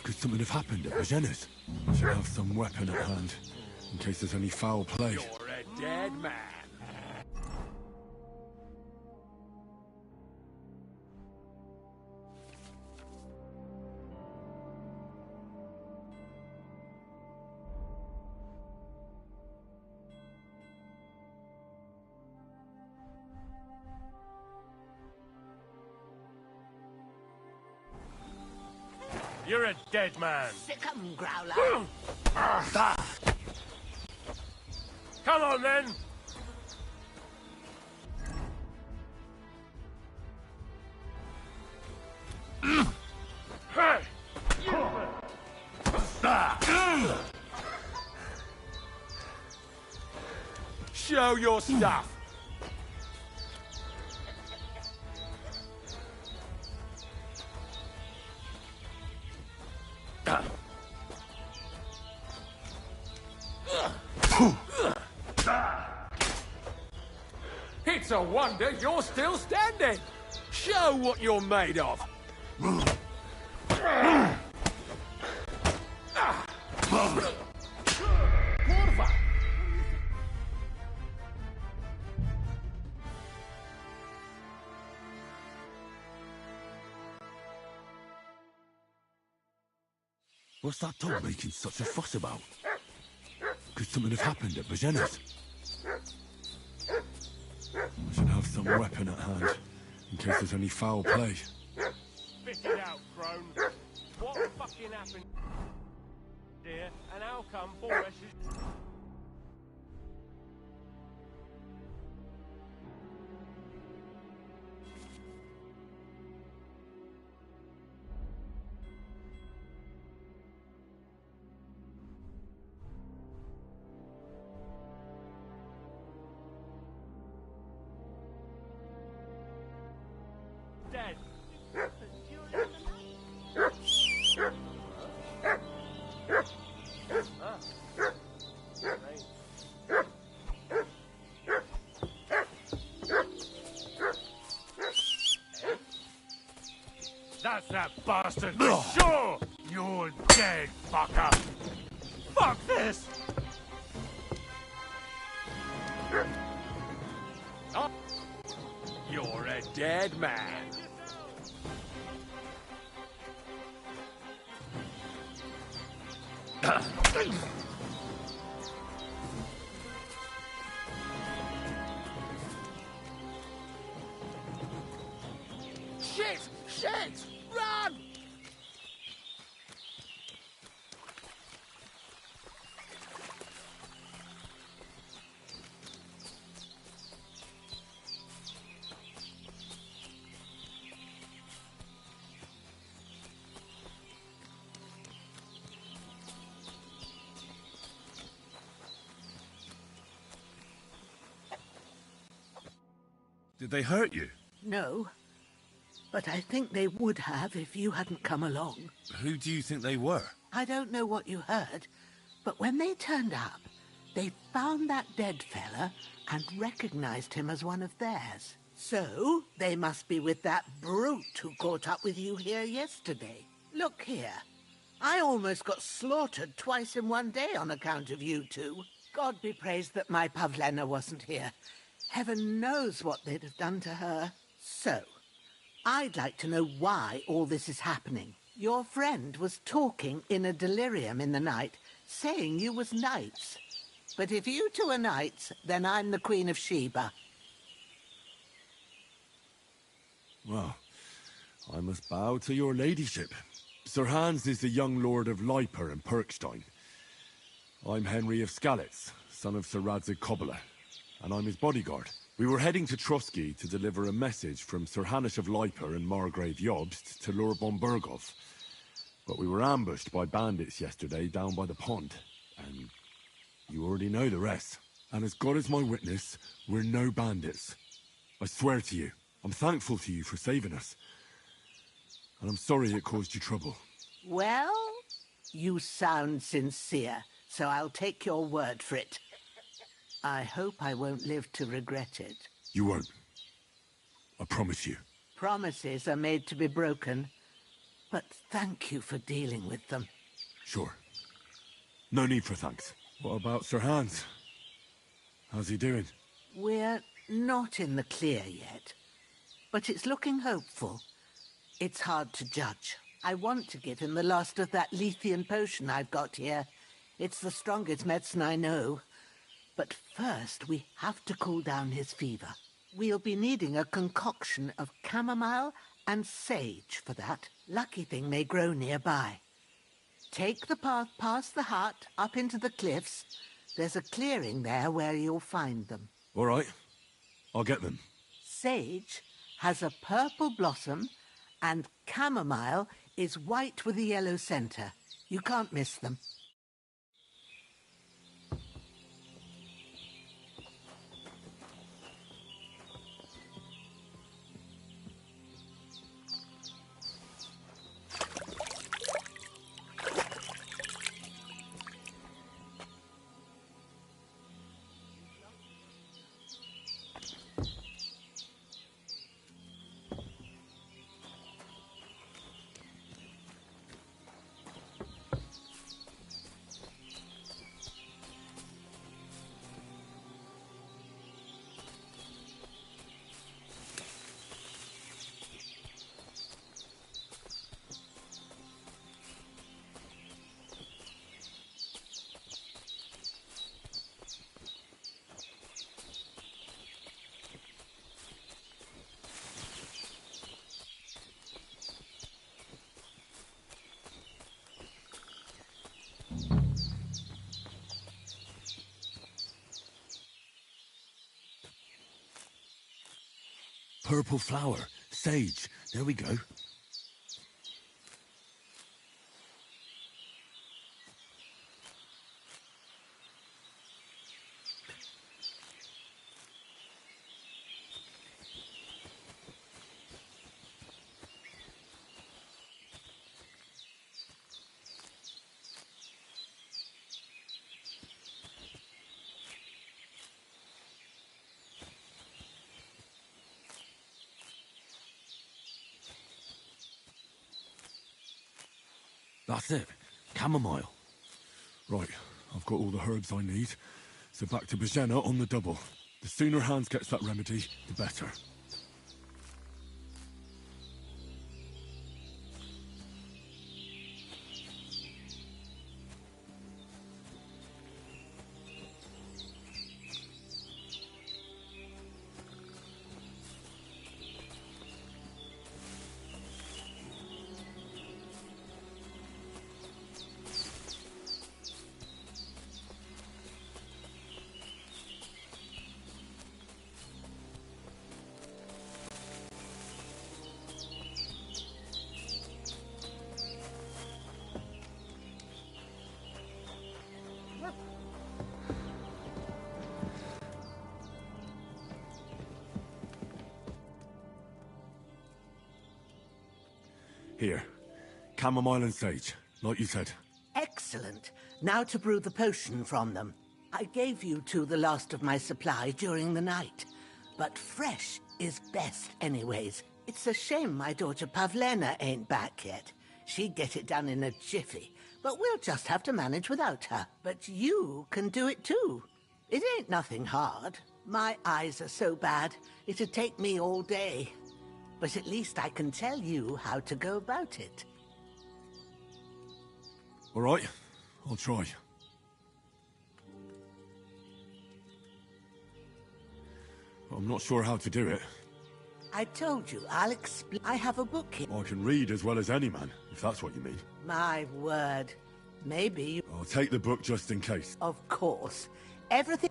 Could something have happened at Bajena's? I should have some weapon at hand, in case there's any foul play. You're a dead man. You're a dead man. Sick 'em, Growler. Come on, then. Show your stuff. It's a wonder you're still standing. Show what you're made of. What's that dog making such a fuss about? Could something have happened at Bajena's? I should have some weapon at hand, in case there's any foul play. Spit it out, crone. What fucking happened, dear? And how come Boresh is... dead. That's that bastard for sure! You're dead, fucker! Fuck this! a dead man. Shit! Shit! Run! Did they hurt you? No, but I think they would have if you hadn't come along. Who do you think they were? I don't know what you heard, but when they turned up, they found that dead fella and recognized him as one of theirs. So, they must be with that brute who caught up with you here yesterday. Look here. I almost got slaughtered twice in one day on account of you two. God be praised that my Pavlena wasn't here. Heaven knows what they'd have done to her. So, I'd like to know why all this is happening. Your friend was talking in a delirium in the night, saying you was knights. But if you two are knights, then I'm the Queen of Sheba. Well, I must bow to your ladyship. Sir Hans is the young lord of Leiper and Perkstein. I'm Henry of Skalitz, son of Sir Radzig Kobyla, and I'm his bodyguard. We were heading to Trotsky to deliver a message from Sir Hanush of Leiper and Margrave Jobst to Lord Bombergov. But we were ambushed by bandits yesterday down by the pond, and you already know the rest. And as God is my witness, we're no bandits. I swear to you, I'm thankful to you for saving us. And I'm sorry it caused you trouble. Well, you sound sincere, so I'll take your word for it. I hope I won't live to regret it. You won't. I promise you. Promises are made to be broken, but thank you for dealing with them. Sure. No need for thanks. What about Sir Hans? How's he doing? We're not in the clear yet, but it's looking hopeful. It's hard to judge. I want to give him the last of that Lethean potion I've got here. It's the strongest medicine I know. But first, we have to cool down his fever. We'll be needing a concoction of chamomile and sage for that. Lucky thing may grow nearby. Take the path past the hut, up into the cliffs. There's a clearing there where you'll find them. All right. I'll get them. Sage has a purple blossom, and chamomile is white with a yellow center. You can't miss them. Purple flower. Sage. There we go. That's it. Chamomile. Right, I've got all the herbs I need. So back to Bajena on the double. The sooner Hans gets that remedy, the better. Here. Chamomile and sage, like you said. Excellent. Now to brew the potion from them. I gave you two the last of my supply during the night. But fresh is best anyways. It's a shame my daughter Pavlena ain't back yet. She'd get it done in a jiffy, but we'll just have to manage without her. But you can do it too. It ain't nothing hard. My eyes are so bad, it'd take me all day. But at least I can tell you how to go about it. All right, I'll try. I'm not sure how to do it. I told you, I'll explain. I have a book here. I can read as well as any man, if that's what you mean. My word. Maybe you... I'll take the book just in case. Of course. Everything...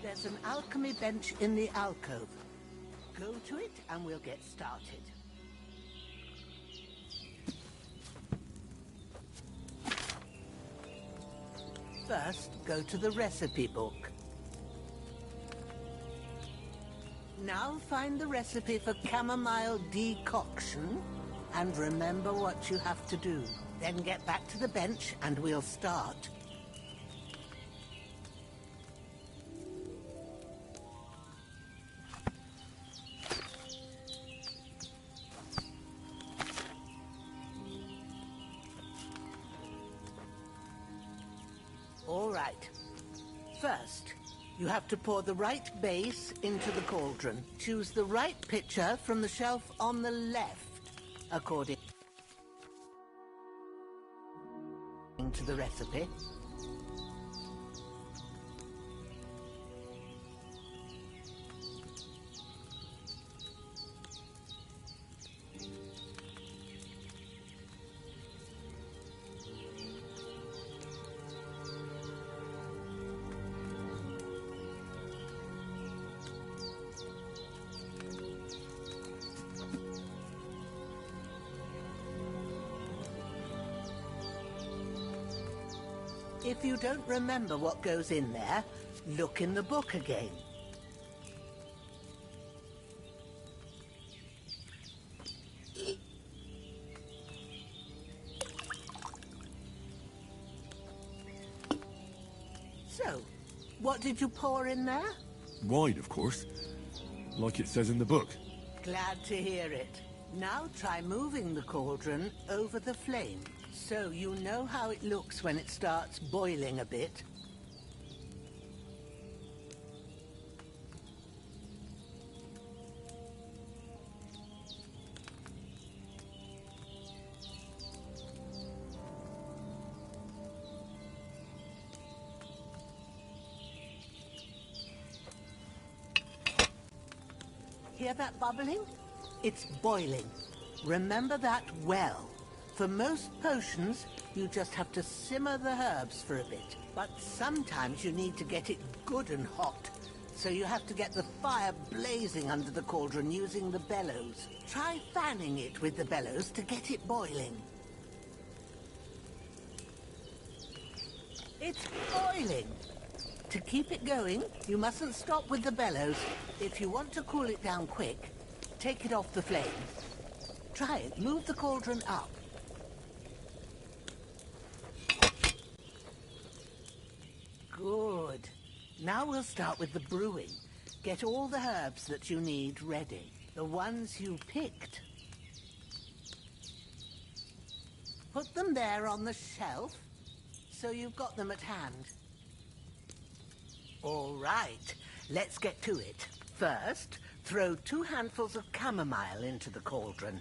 There's an alchemy bench in the alcove. Go to it and we'll get started. First, go to the recipe book. Now find the recipe for chamomile decoction and remember what you have to do. Then get back to the bench and we'll start. All right. First, you have to pour the right base into the cauldron. Choose the right pitcher from the shelf on the left, according to the recipe. If you don't remember what goes in there, look in the book again. So, what did you pour in there? Wine, of course. Like it says in the book. Glad to hear it. Now try moving the cauldron over the flame, so you know how it looks when it starts boiling a bit. Hear that bubbling? It's boiling. Remember that well. For most potions, you just have to simmer the herbs for a bit. But sometimes you need to get it good and hot. So you have to get the fire blazing under the cauldron using the bellows. Try fanning it with the bellows to get it boiling. It's boiling. To keep it going, you mustn't stop with the bellows. If you want to cool it down quick, take it off the flame. Try it. Move the cauldron up. Good. Now we'll start with the brewing. Get all the herbs that you need ready. The ones you picked. Put them there on the shelf, so you've got them at hand. All right, let's get to it. First, throw 2 handfuls of chamomile into the cauldron.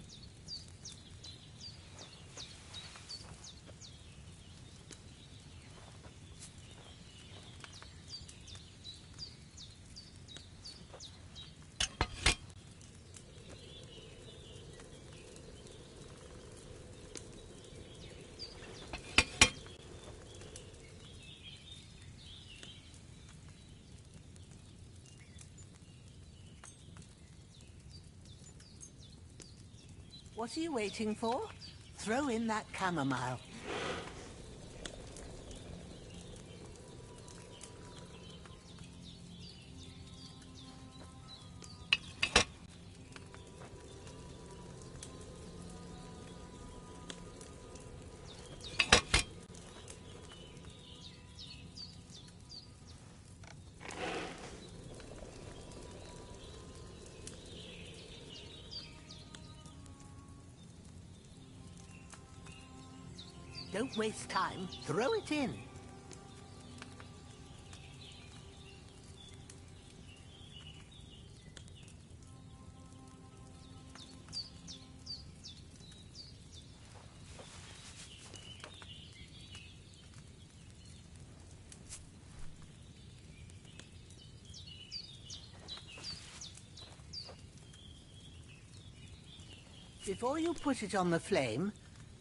What are you waiting for? Throw in that chamomile. Don't waste time. Throw it in. Before you put it on the flame,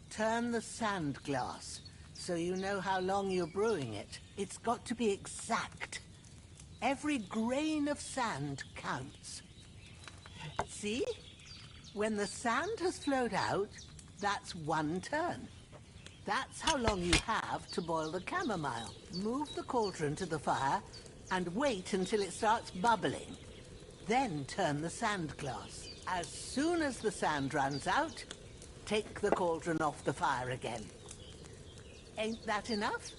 turn the sand glass so you know how long you're brewing it. It's got to be exact. Every grain of sand counts. See? When the sand has flowed out, that's 1 turn. That's how long you have to boil the chamomile. Move the cauldron to the fire and wait until it starts bubbling. Then turn the sand glass. As soon as the sand runs out, take the cauldron off the fire again. Ain't that enough?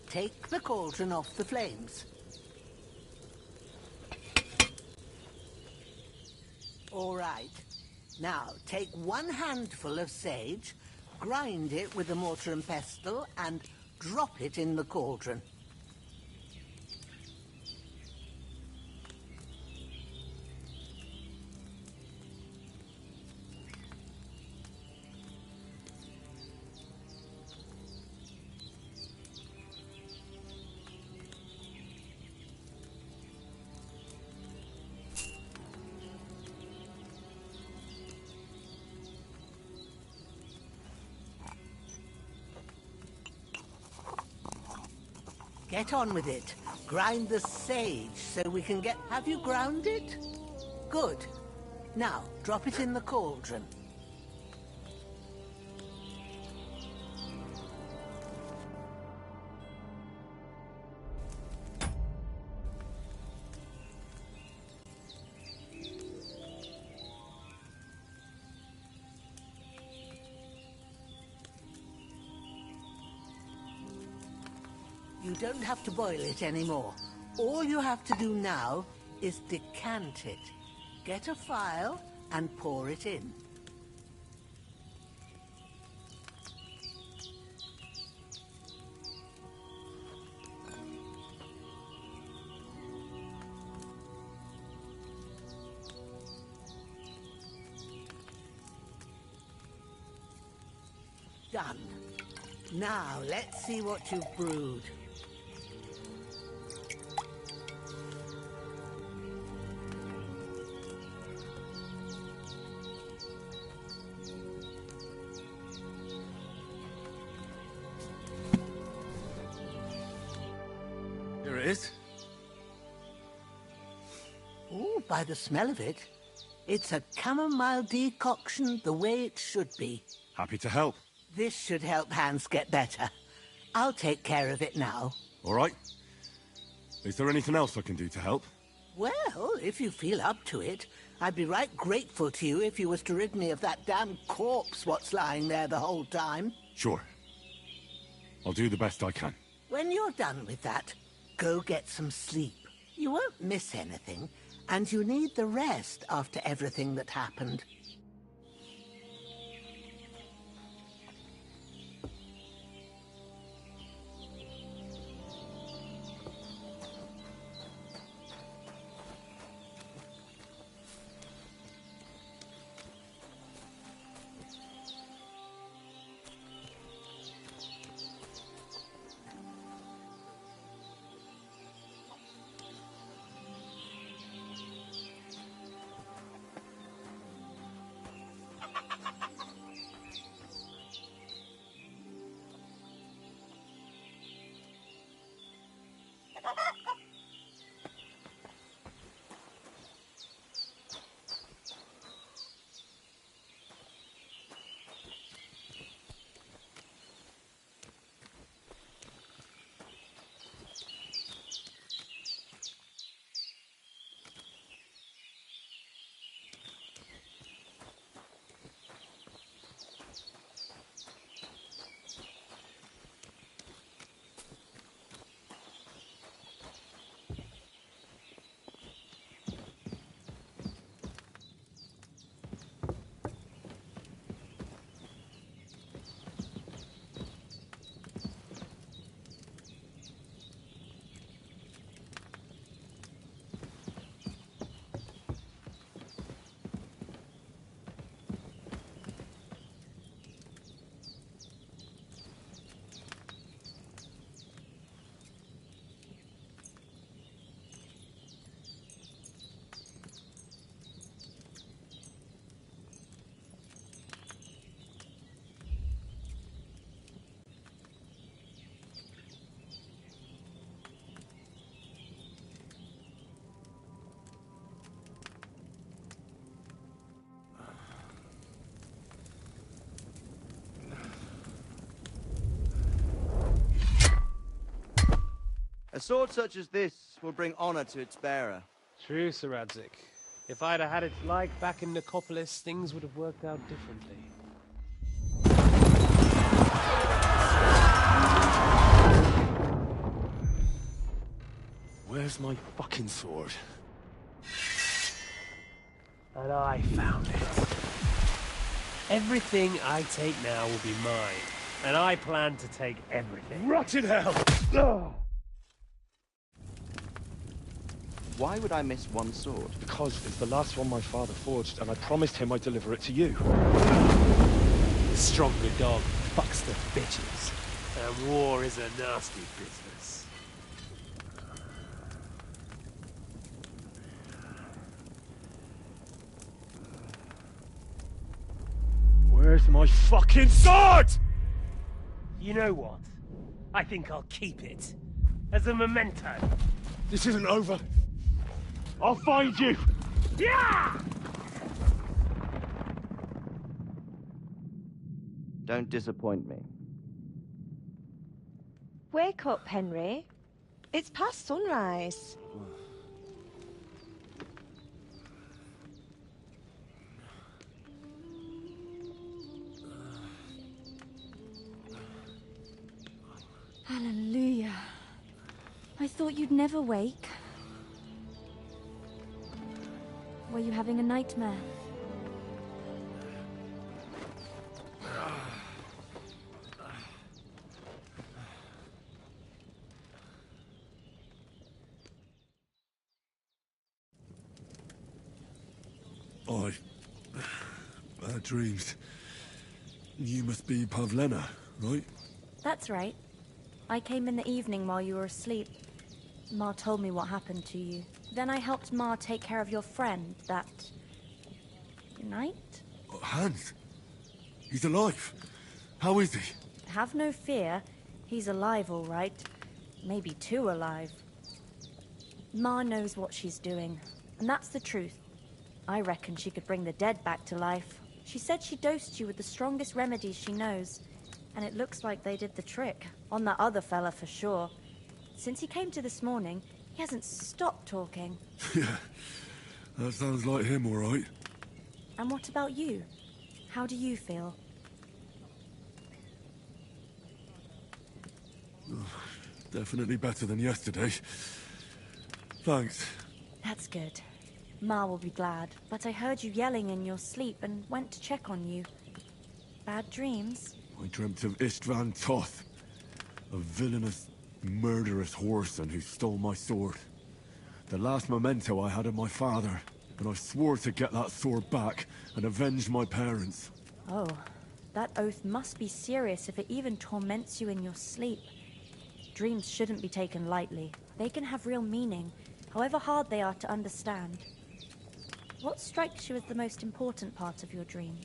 Take the cauldron off the flames. All right. Now, take 1 handful of sage, grind it with a mortar and pestle, and drop it in the cauldron. Get on with it. Grind the sage so we can get... Have you ground it? Good. Now, drop it in the cauldron. You don't have to boil it anymore. All you have to do now is decant it. Get a phial and pour it in. Done. Now, let's see what you've brewed. Here it is. Oh, by the smell of it, it's a chamomile decoction the way it should be. Happy to help. This should help Hans get better. I'll take care of it now. All right. Is there anything else I can do to help? Well, if you feel up to it, I'd be right grateful to you if you was to rid me of that damn corpse what's lying there the whole time. Sure. I'll do the best I can. When you're done with that, go get some sleep. You won't miss anything, and you need the rest after everything that happened. A sword such as this will bring honor to its bearer. True, Sir Radzik. If I'd have had its like back in Nicopolis, things would have worked out differently. Where's my fucking sword? And I found it. Everything I take now will be mine, and I plan to take everything. Rotted hell! Ugh. Why would I miss one sword? Because it's the last one my father forged, and I promised him I'd deliver it to you. The stronger dog fucks the bitches, and war is a nasty business. Where's my fucking sword? You know what? I think I'll keep it. As a memento. This isn't over. I'll find you! Yeah! Don't disappoint me. Wake up, Henry. It's past sunrise. Hallelujah. I thought you'd never wake. Were you having a nightmare? Bad dreams. You must be Pavlena, right? That's right. I came in the evening while you were asleep. Ma told me what happened to you. Then I helped Ma take care of your friend that night? Hans? He's alive. How is he? Have no fear. He's alive, all right. Maybe too alive. Ma knows what she's doing, and that's the truth. I reckon she could bring the dead back to life. She said she dosed you with the strongest remedies she knows, and it looks like they did the trick. On that other fella for sure. Since he came to this morning, he hasn't stopped talking. Yeah, that sounds like him, all right. And what about you? How do you feel? Definitely better than yesterday. Thanks. That's good. Ma will be glad, but I heard you yelling in your sleep and went to check on you. Bad dreams? I dreamt of Istvan Toth, a villainous, murderous whoreson who stole my sword. The last memento I had of my father, and I swore to get that sword back and avenge my parents. Oh, that oath must be serious if it even torments you in your sleep. Dreams shouldn't be taken lightly. They can have real meaning, however hard they are to understand. What strikes you as the most important part of your dream?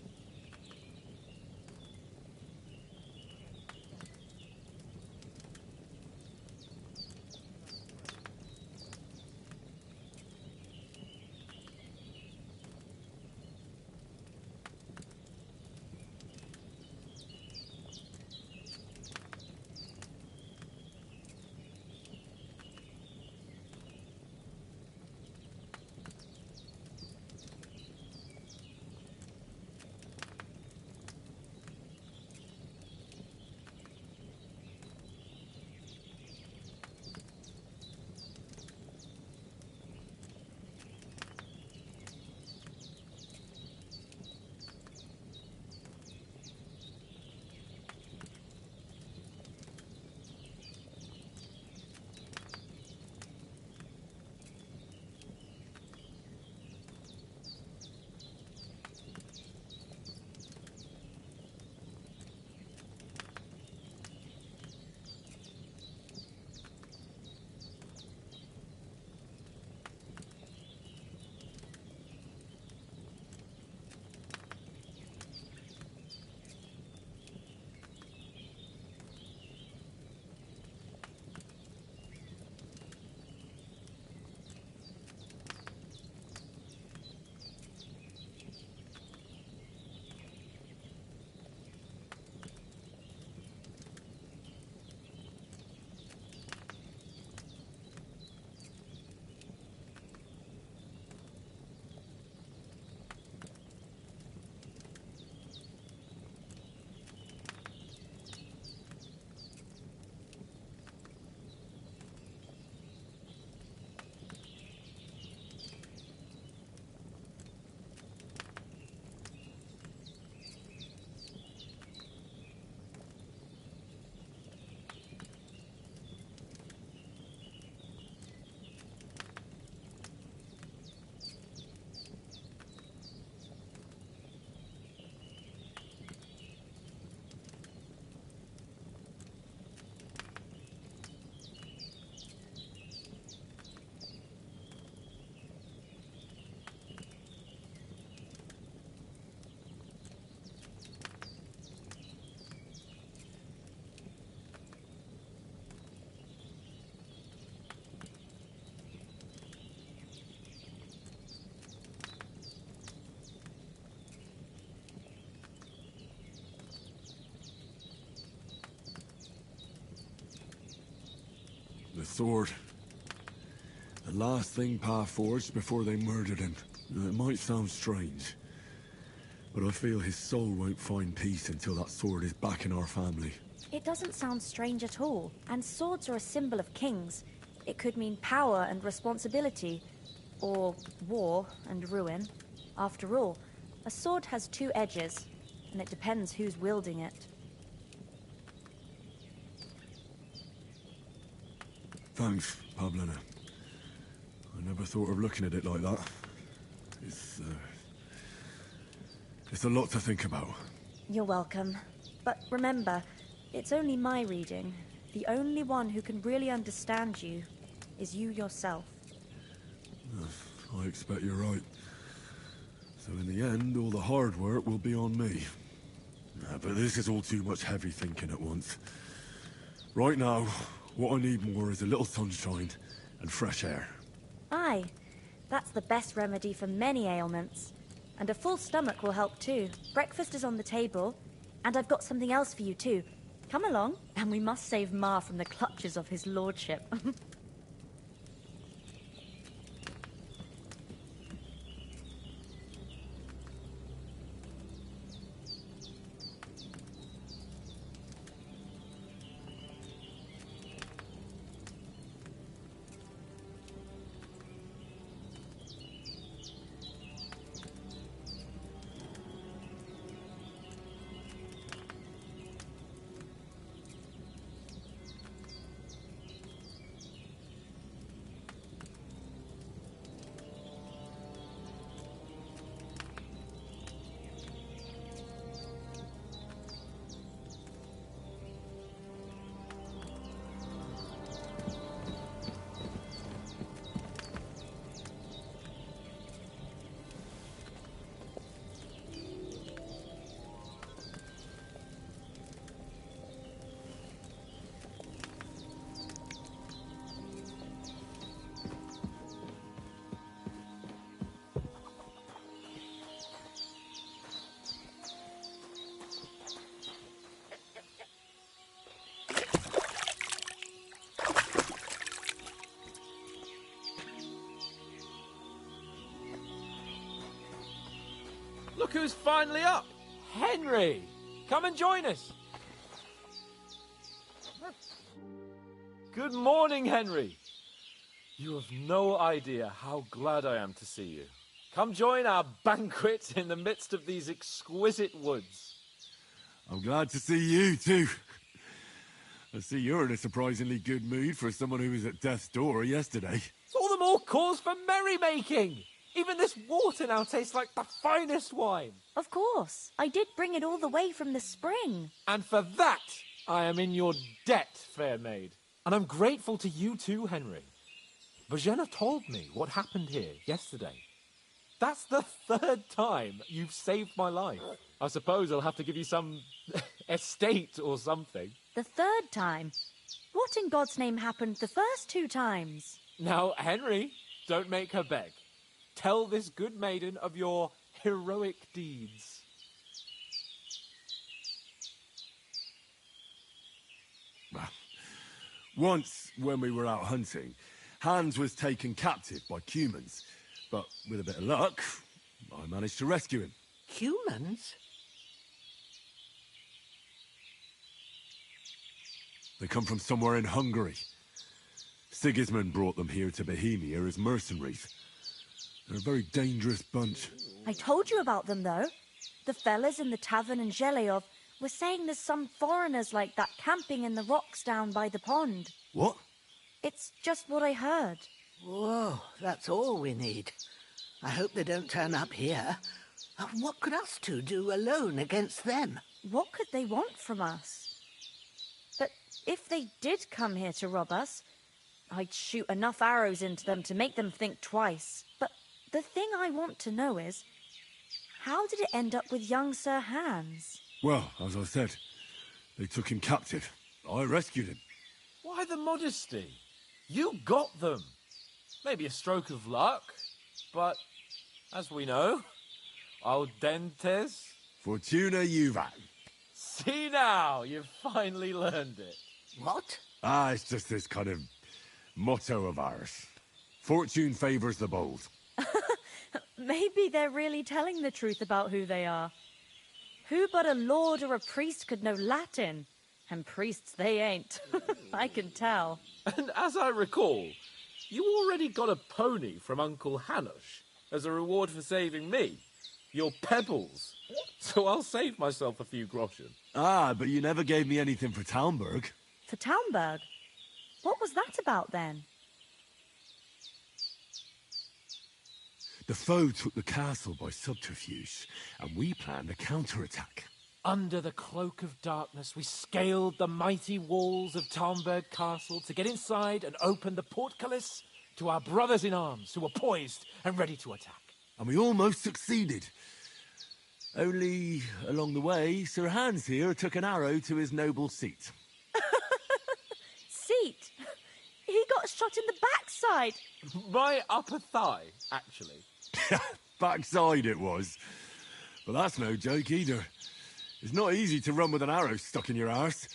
The sword. The last thing Pa forged before they murdered him. Now, it might sound strange, but I feel his soul won't find peace until that sword is back in our family. It doesn't sound strange at all, and swords are a symbol of kings. It could mean power and responsibility, or war and ruin. After all, a sword has two edges, and it depends who's wielding it. Thanks, Pablina. I never thought of looking at it like that. It's a lot to think about. You're welcome. But remember, it's only my reading. The only one who can really understand you is you yourself. I expect you're right. So in the end, all the hard work will be on me. But this is all too much heavy thinking at once. Right now, what I need more is a little sunshine and fresh air. Aye, that's the best remedy for many ailments. And a full stomach will help too. Breakfast is on the table, and I've got something else for you too. Come along, and we must save Ma from the clutches of his lordship. Look who's finally up! Henry! Come and join us! Good morning, Henry! You have no idea how glad I am to see you. Come join our banquet in the midst of these exquisite woods. I'm glad to see you, too. I see you're in a surprisingly good mood for someone who was at death's door yesterday. It's all the more cause for merrymaking! Even this water now tastes like the finest wine. Of course. I did bring it all the way from the spring. And for that, I am in your debt, fair maid. And I'm grateful to you too, Henry. Bojena told me what happened here yesterday. That's the third time you've saved my life. I suppose I'll have to give you some estate or something. The third time? What in God's name happened the first two times? Now, Henry, don't make her beg. Tell this good maiden of your heroic deeds. Once, when we were out hunting, Hans was taken captive by humans. But with a bit of luck, I managed to rescue him. Humans? They come from somewhere in Hungary. Sigismund brought them here to Bohemia as mercenaries. They're a very dangerous bunch. I told you about them, though. The fellas in the tavern in Zheleyov were saying there's some foreigners like that camping in the rocks down by the pond. What? It's just what I heard. Whoa, that's all we need. I hope they don't turn up here. What could us two do alone against them? What could they want from us? But if they did come here to rob us, I'd shoot enough arrows into them to make them think twice. But the thing I want to know is, how did it end up with young Sir Hans? Well, as I said, they took him captive. I rescued him. Why the modesty? You got them. Maybe a stroke of luck, but as we know, audentes. Fortuna juvat. See now, you've finally learned it. What? It's just this kind of motto of ours. Fortune favors the bold. Maybe they're really telling the truth about who they are. Who but a lord or a priest could know Latin? And priests they ain't. I can tell. And as I recall, you already got a pony from Uncle Hanush as a reward for saving me. Your pebbles. So I'll save myself a few groschen. Ah, but you never gave me anything for Talmberg. For Talmberg? What was that about then? The foe took the castle by subterfuge, and we planned a counterattack. Under the cloak of darkness, we scaled the mighty walls of Talmberg Castle to get inside and open the portcullis to our brothers in arms who were poised and ready to attack. And we almost succeeded. Only, along the way, Sir Hans here took an arrow to his noble seat. Seat? He got shot in the backside. My upper thigh, actually. Backside it was. But that's no joke either. It's not easy to run with an arrow stuck in your arse.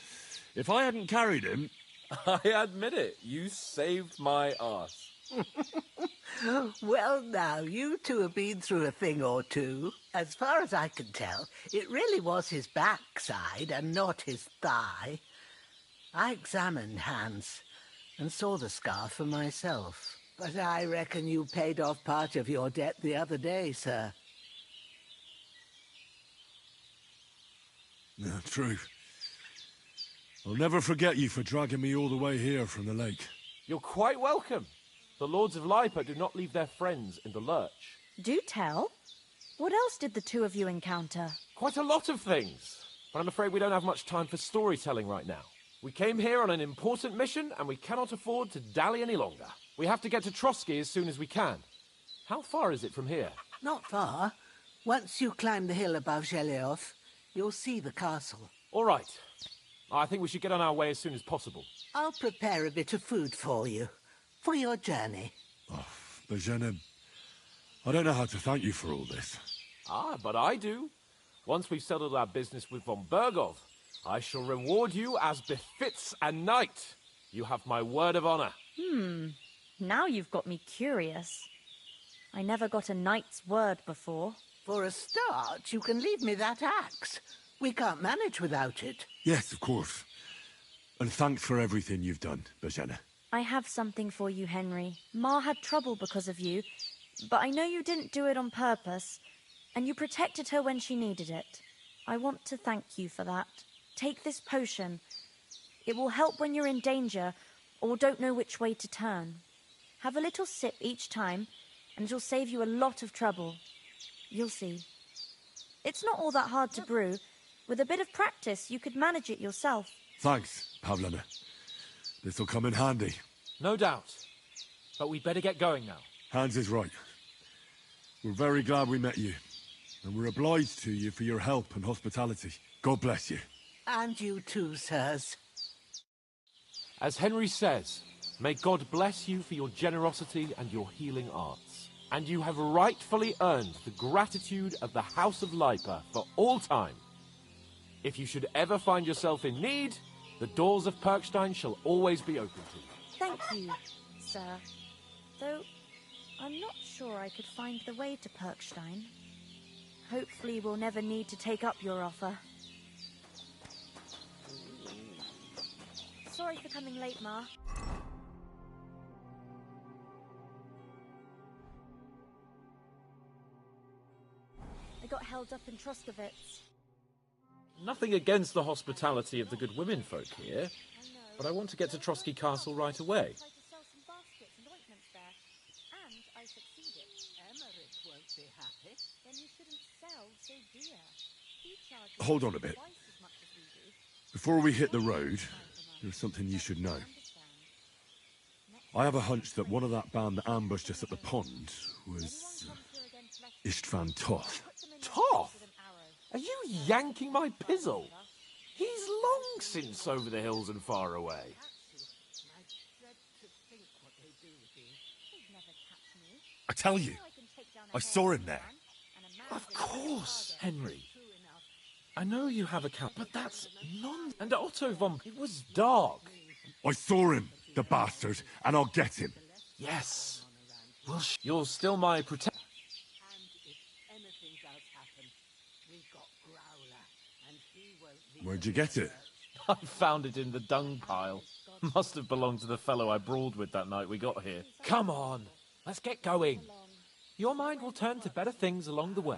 If I hadn't carried him... I admit it, you saved my arse. Well, now, you two have been through a thing or two. As far as I can tell, it really was his backside and not his thigh. I examined Hans and saw the scar for myself. But I reckon you paid off part of your debt the other day, sir. No, true. I'll never forget you for dragging me all the way here from the lake. You're quite welcome. The Lords of Lipa do not leave their friends in the lurch. Do tell. What else did the two of you encounter? Quite a lot of things. But I'm afraid we don't have much time for storytelling right now. We came here on an important mission, and we cannot afford to dally any longer. We have to get to Trotsky as soon as we can. How far is it from here? Not far. Once you climb the hill above Zhelioth, you'll see the castle. All right. I think we should get on our way as soon as possible. I'll prepare a bit of food for you, for your journey. Oh, Bajena, I don't know how to thank you for all this. Ah, but I do. Once we've settled our business with von Bergov, I shall reward you as befits a knight. You have my word of honor. Now you've got me curious. I never got a knight's word before. For a start, you can leave me that axe. We can't manage without it. Yes, of course. And thanks for everything you've done, Bajena. I have something for you, Henry. Ma had trouble because of you, but I know you didn't do it on purpose, and you protected her when she needed it. I want to thank you for that. Take this potion. It will help when you're in danger or don't know which way to turn. Have a little sip each time, and it'll save you a lot of trouble. You'll see. It's not all that hard to brew. With a bit of practice, you could manage it yourself. Thanks, Pavlena. This'll come in handy. No doubt. But we'd better get going now. Hans is right. We're very glad we met you. And we're obliged to you for your help and hospitality. God bless you. And you too, sirs. As Henry says, may God bless you for your generosity and your healing arts. And you have rightfully earned the gratitude of the House of Lipa for all time. If you should ever find yourself in need, the doors of Perkstein shall always be open to you. Thank you, sir. Though, I'm not sure I could find the way to Perkstein. Hopefully we'll never need to take up your offer. Sorry for coming late, Ma. I got held up in Troskovitz. Nothing against the hospitality of the good women folk here, but I want to get to Trotsky Castle right away. Hold on a bit. Before we hit the road, there's something you should know. I have a hunch that one of that band that ambushed us at the pond was Istvan Toth. Toth? Are you yanking my pizzle? He's long since over the hills and far away. I tell you, I saw him there. Of course, Henry. I know you have a cap, but that's non... And Otto von... It was dark. I saw him. the bastard, and I'll get him. Yes. Well, you're still my protector. And if anything does happen, we've got Growler, and he won't leave. Where'd you get it? I found it in the dung pile. Must have belonged to the fellow I brawled with that night we got here. Come on, let's get going. Your mind will turn to better things along the way.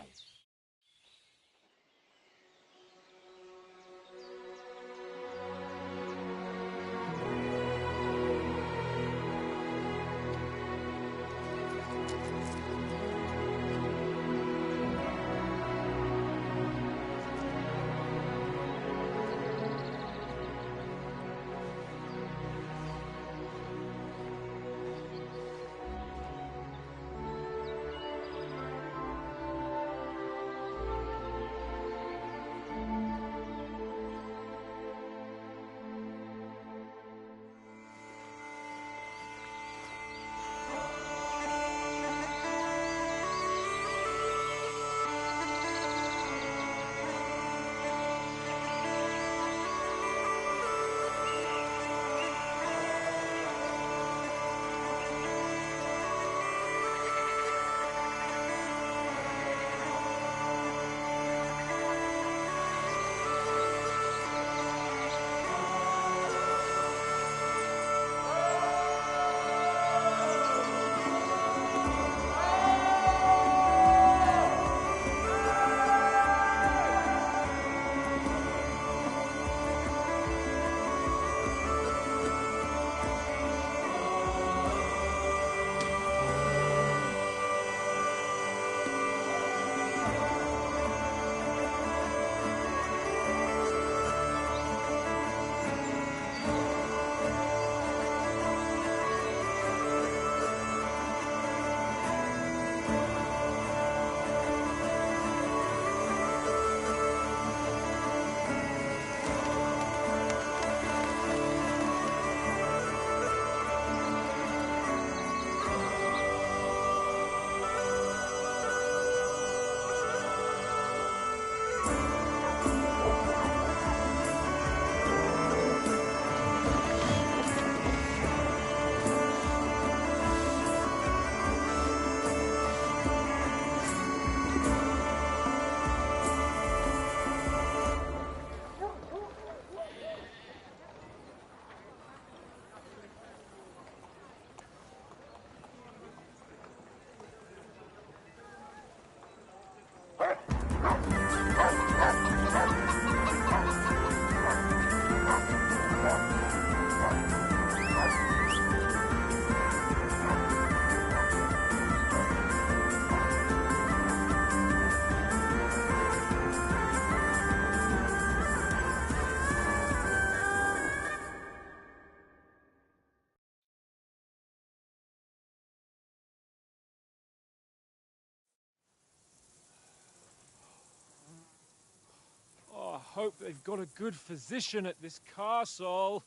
I hope they've got a good physician at this castle.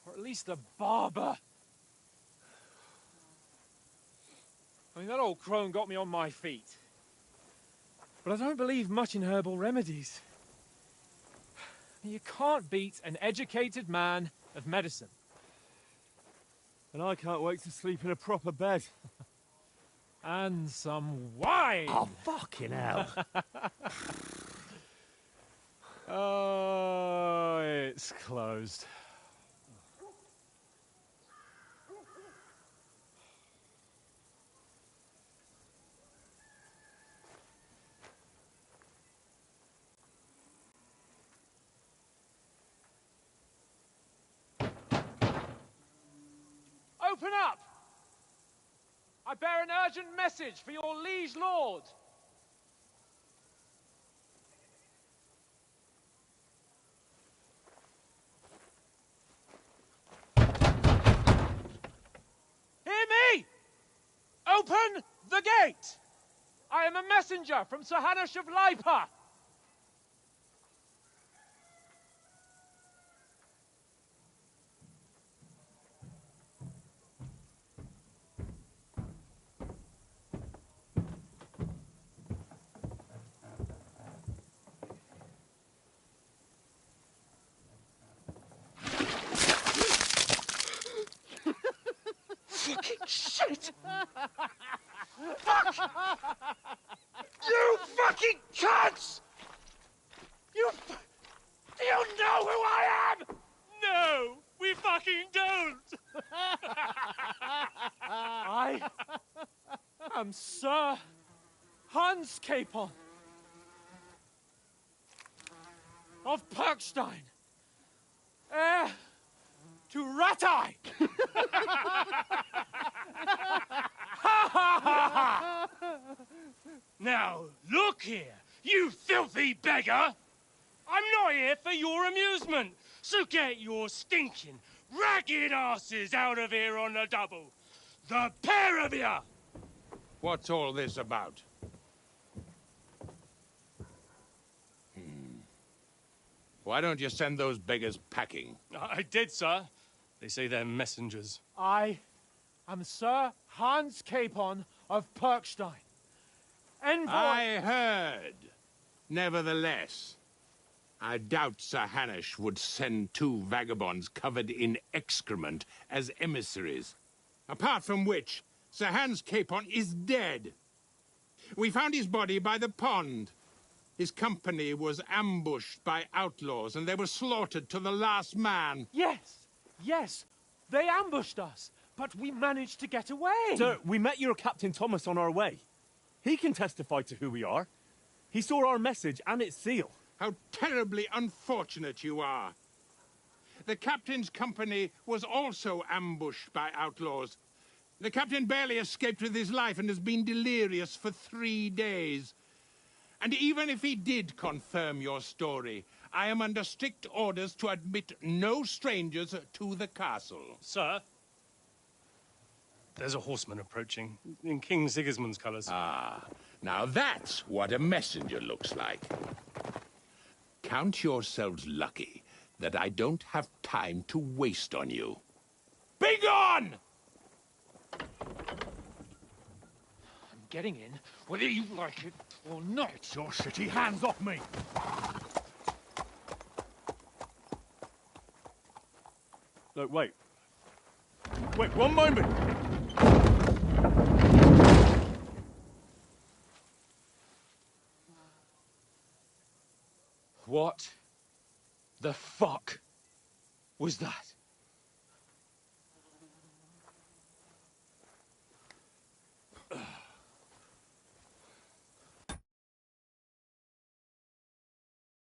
Or at least a barber. I mean, that old crone got me on my feet. But I don't believe much in herbal remedies. You can't beat an educated man of medicine. And I can't wait to sleep in a proper bed. And some wine! Oh, fucking hell. Oh, it's closed. Open up! I bear an urgent message for your liege lord. Hear me! Open the gate! I am a messenger from Sir Hanush of Lipa. Shit! Fuck! You fucking cunts! Do you know who I am? No, we fucking don't! I am Sir Hans Capon of Perkstein, heir to Ratai! Now, look here, you filthy beggar! I'm not here for your amusement, so get your stinking, ragged asses out of here on the double. The pair of you! What's all this about? Why don't you send those beggars packing? I did, sir. They say they're messengers. I am Sir Hans Capon of Perkstein. Envoy... I heard. Nevertheless, I doubt Sir Hanush would send two vagabonds covered in excrement as emissaries. Apart from which, Sir Hans Capon is dead. We found his body by the pond. His company was ambushed by outlaws, and they were slaughtered to the last man. Yes, they ambushed us, but we managed to get away. Sir, we met your Captain Thomas on our way. He can testify to who we are. He saw our message and its seal. How terribly unfortunate you are. The captain's company was also ambushed by outlaws. The captain barely escaped with his life and has been delirious for 3 days. And even if he did confirm your story, I am under strict orders to admit no strangers to the castle. Sir, there's a horseman approaching, in King Sigismund's colours. Ah, now that's what a messenger looks like. Count yourselves lucky that I don't have time to waste on you. Be gone! I'm getting in, whether you like it or not. Get your shitty hands off me! Look, wait. Wait, one moment! What the fuck was that?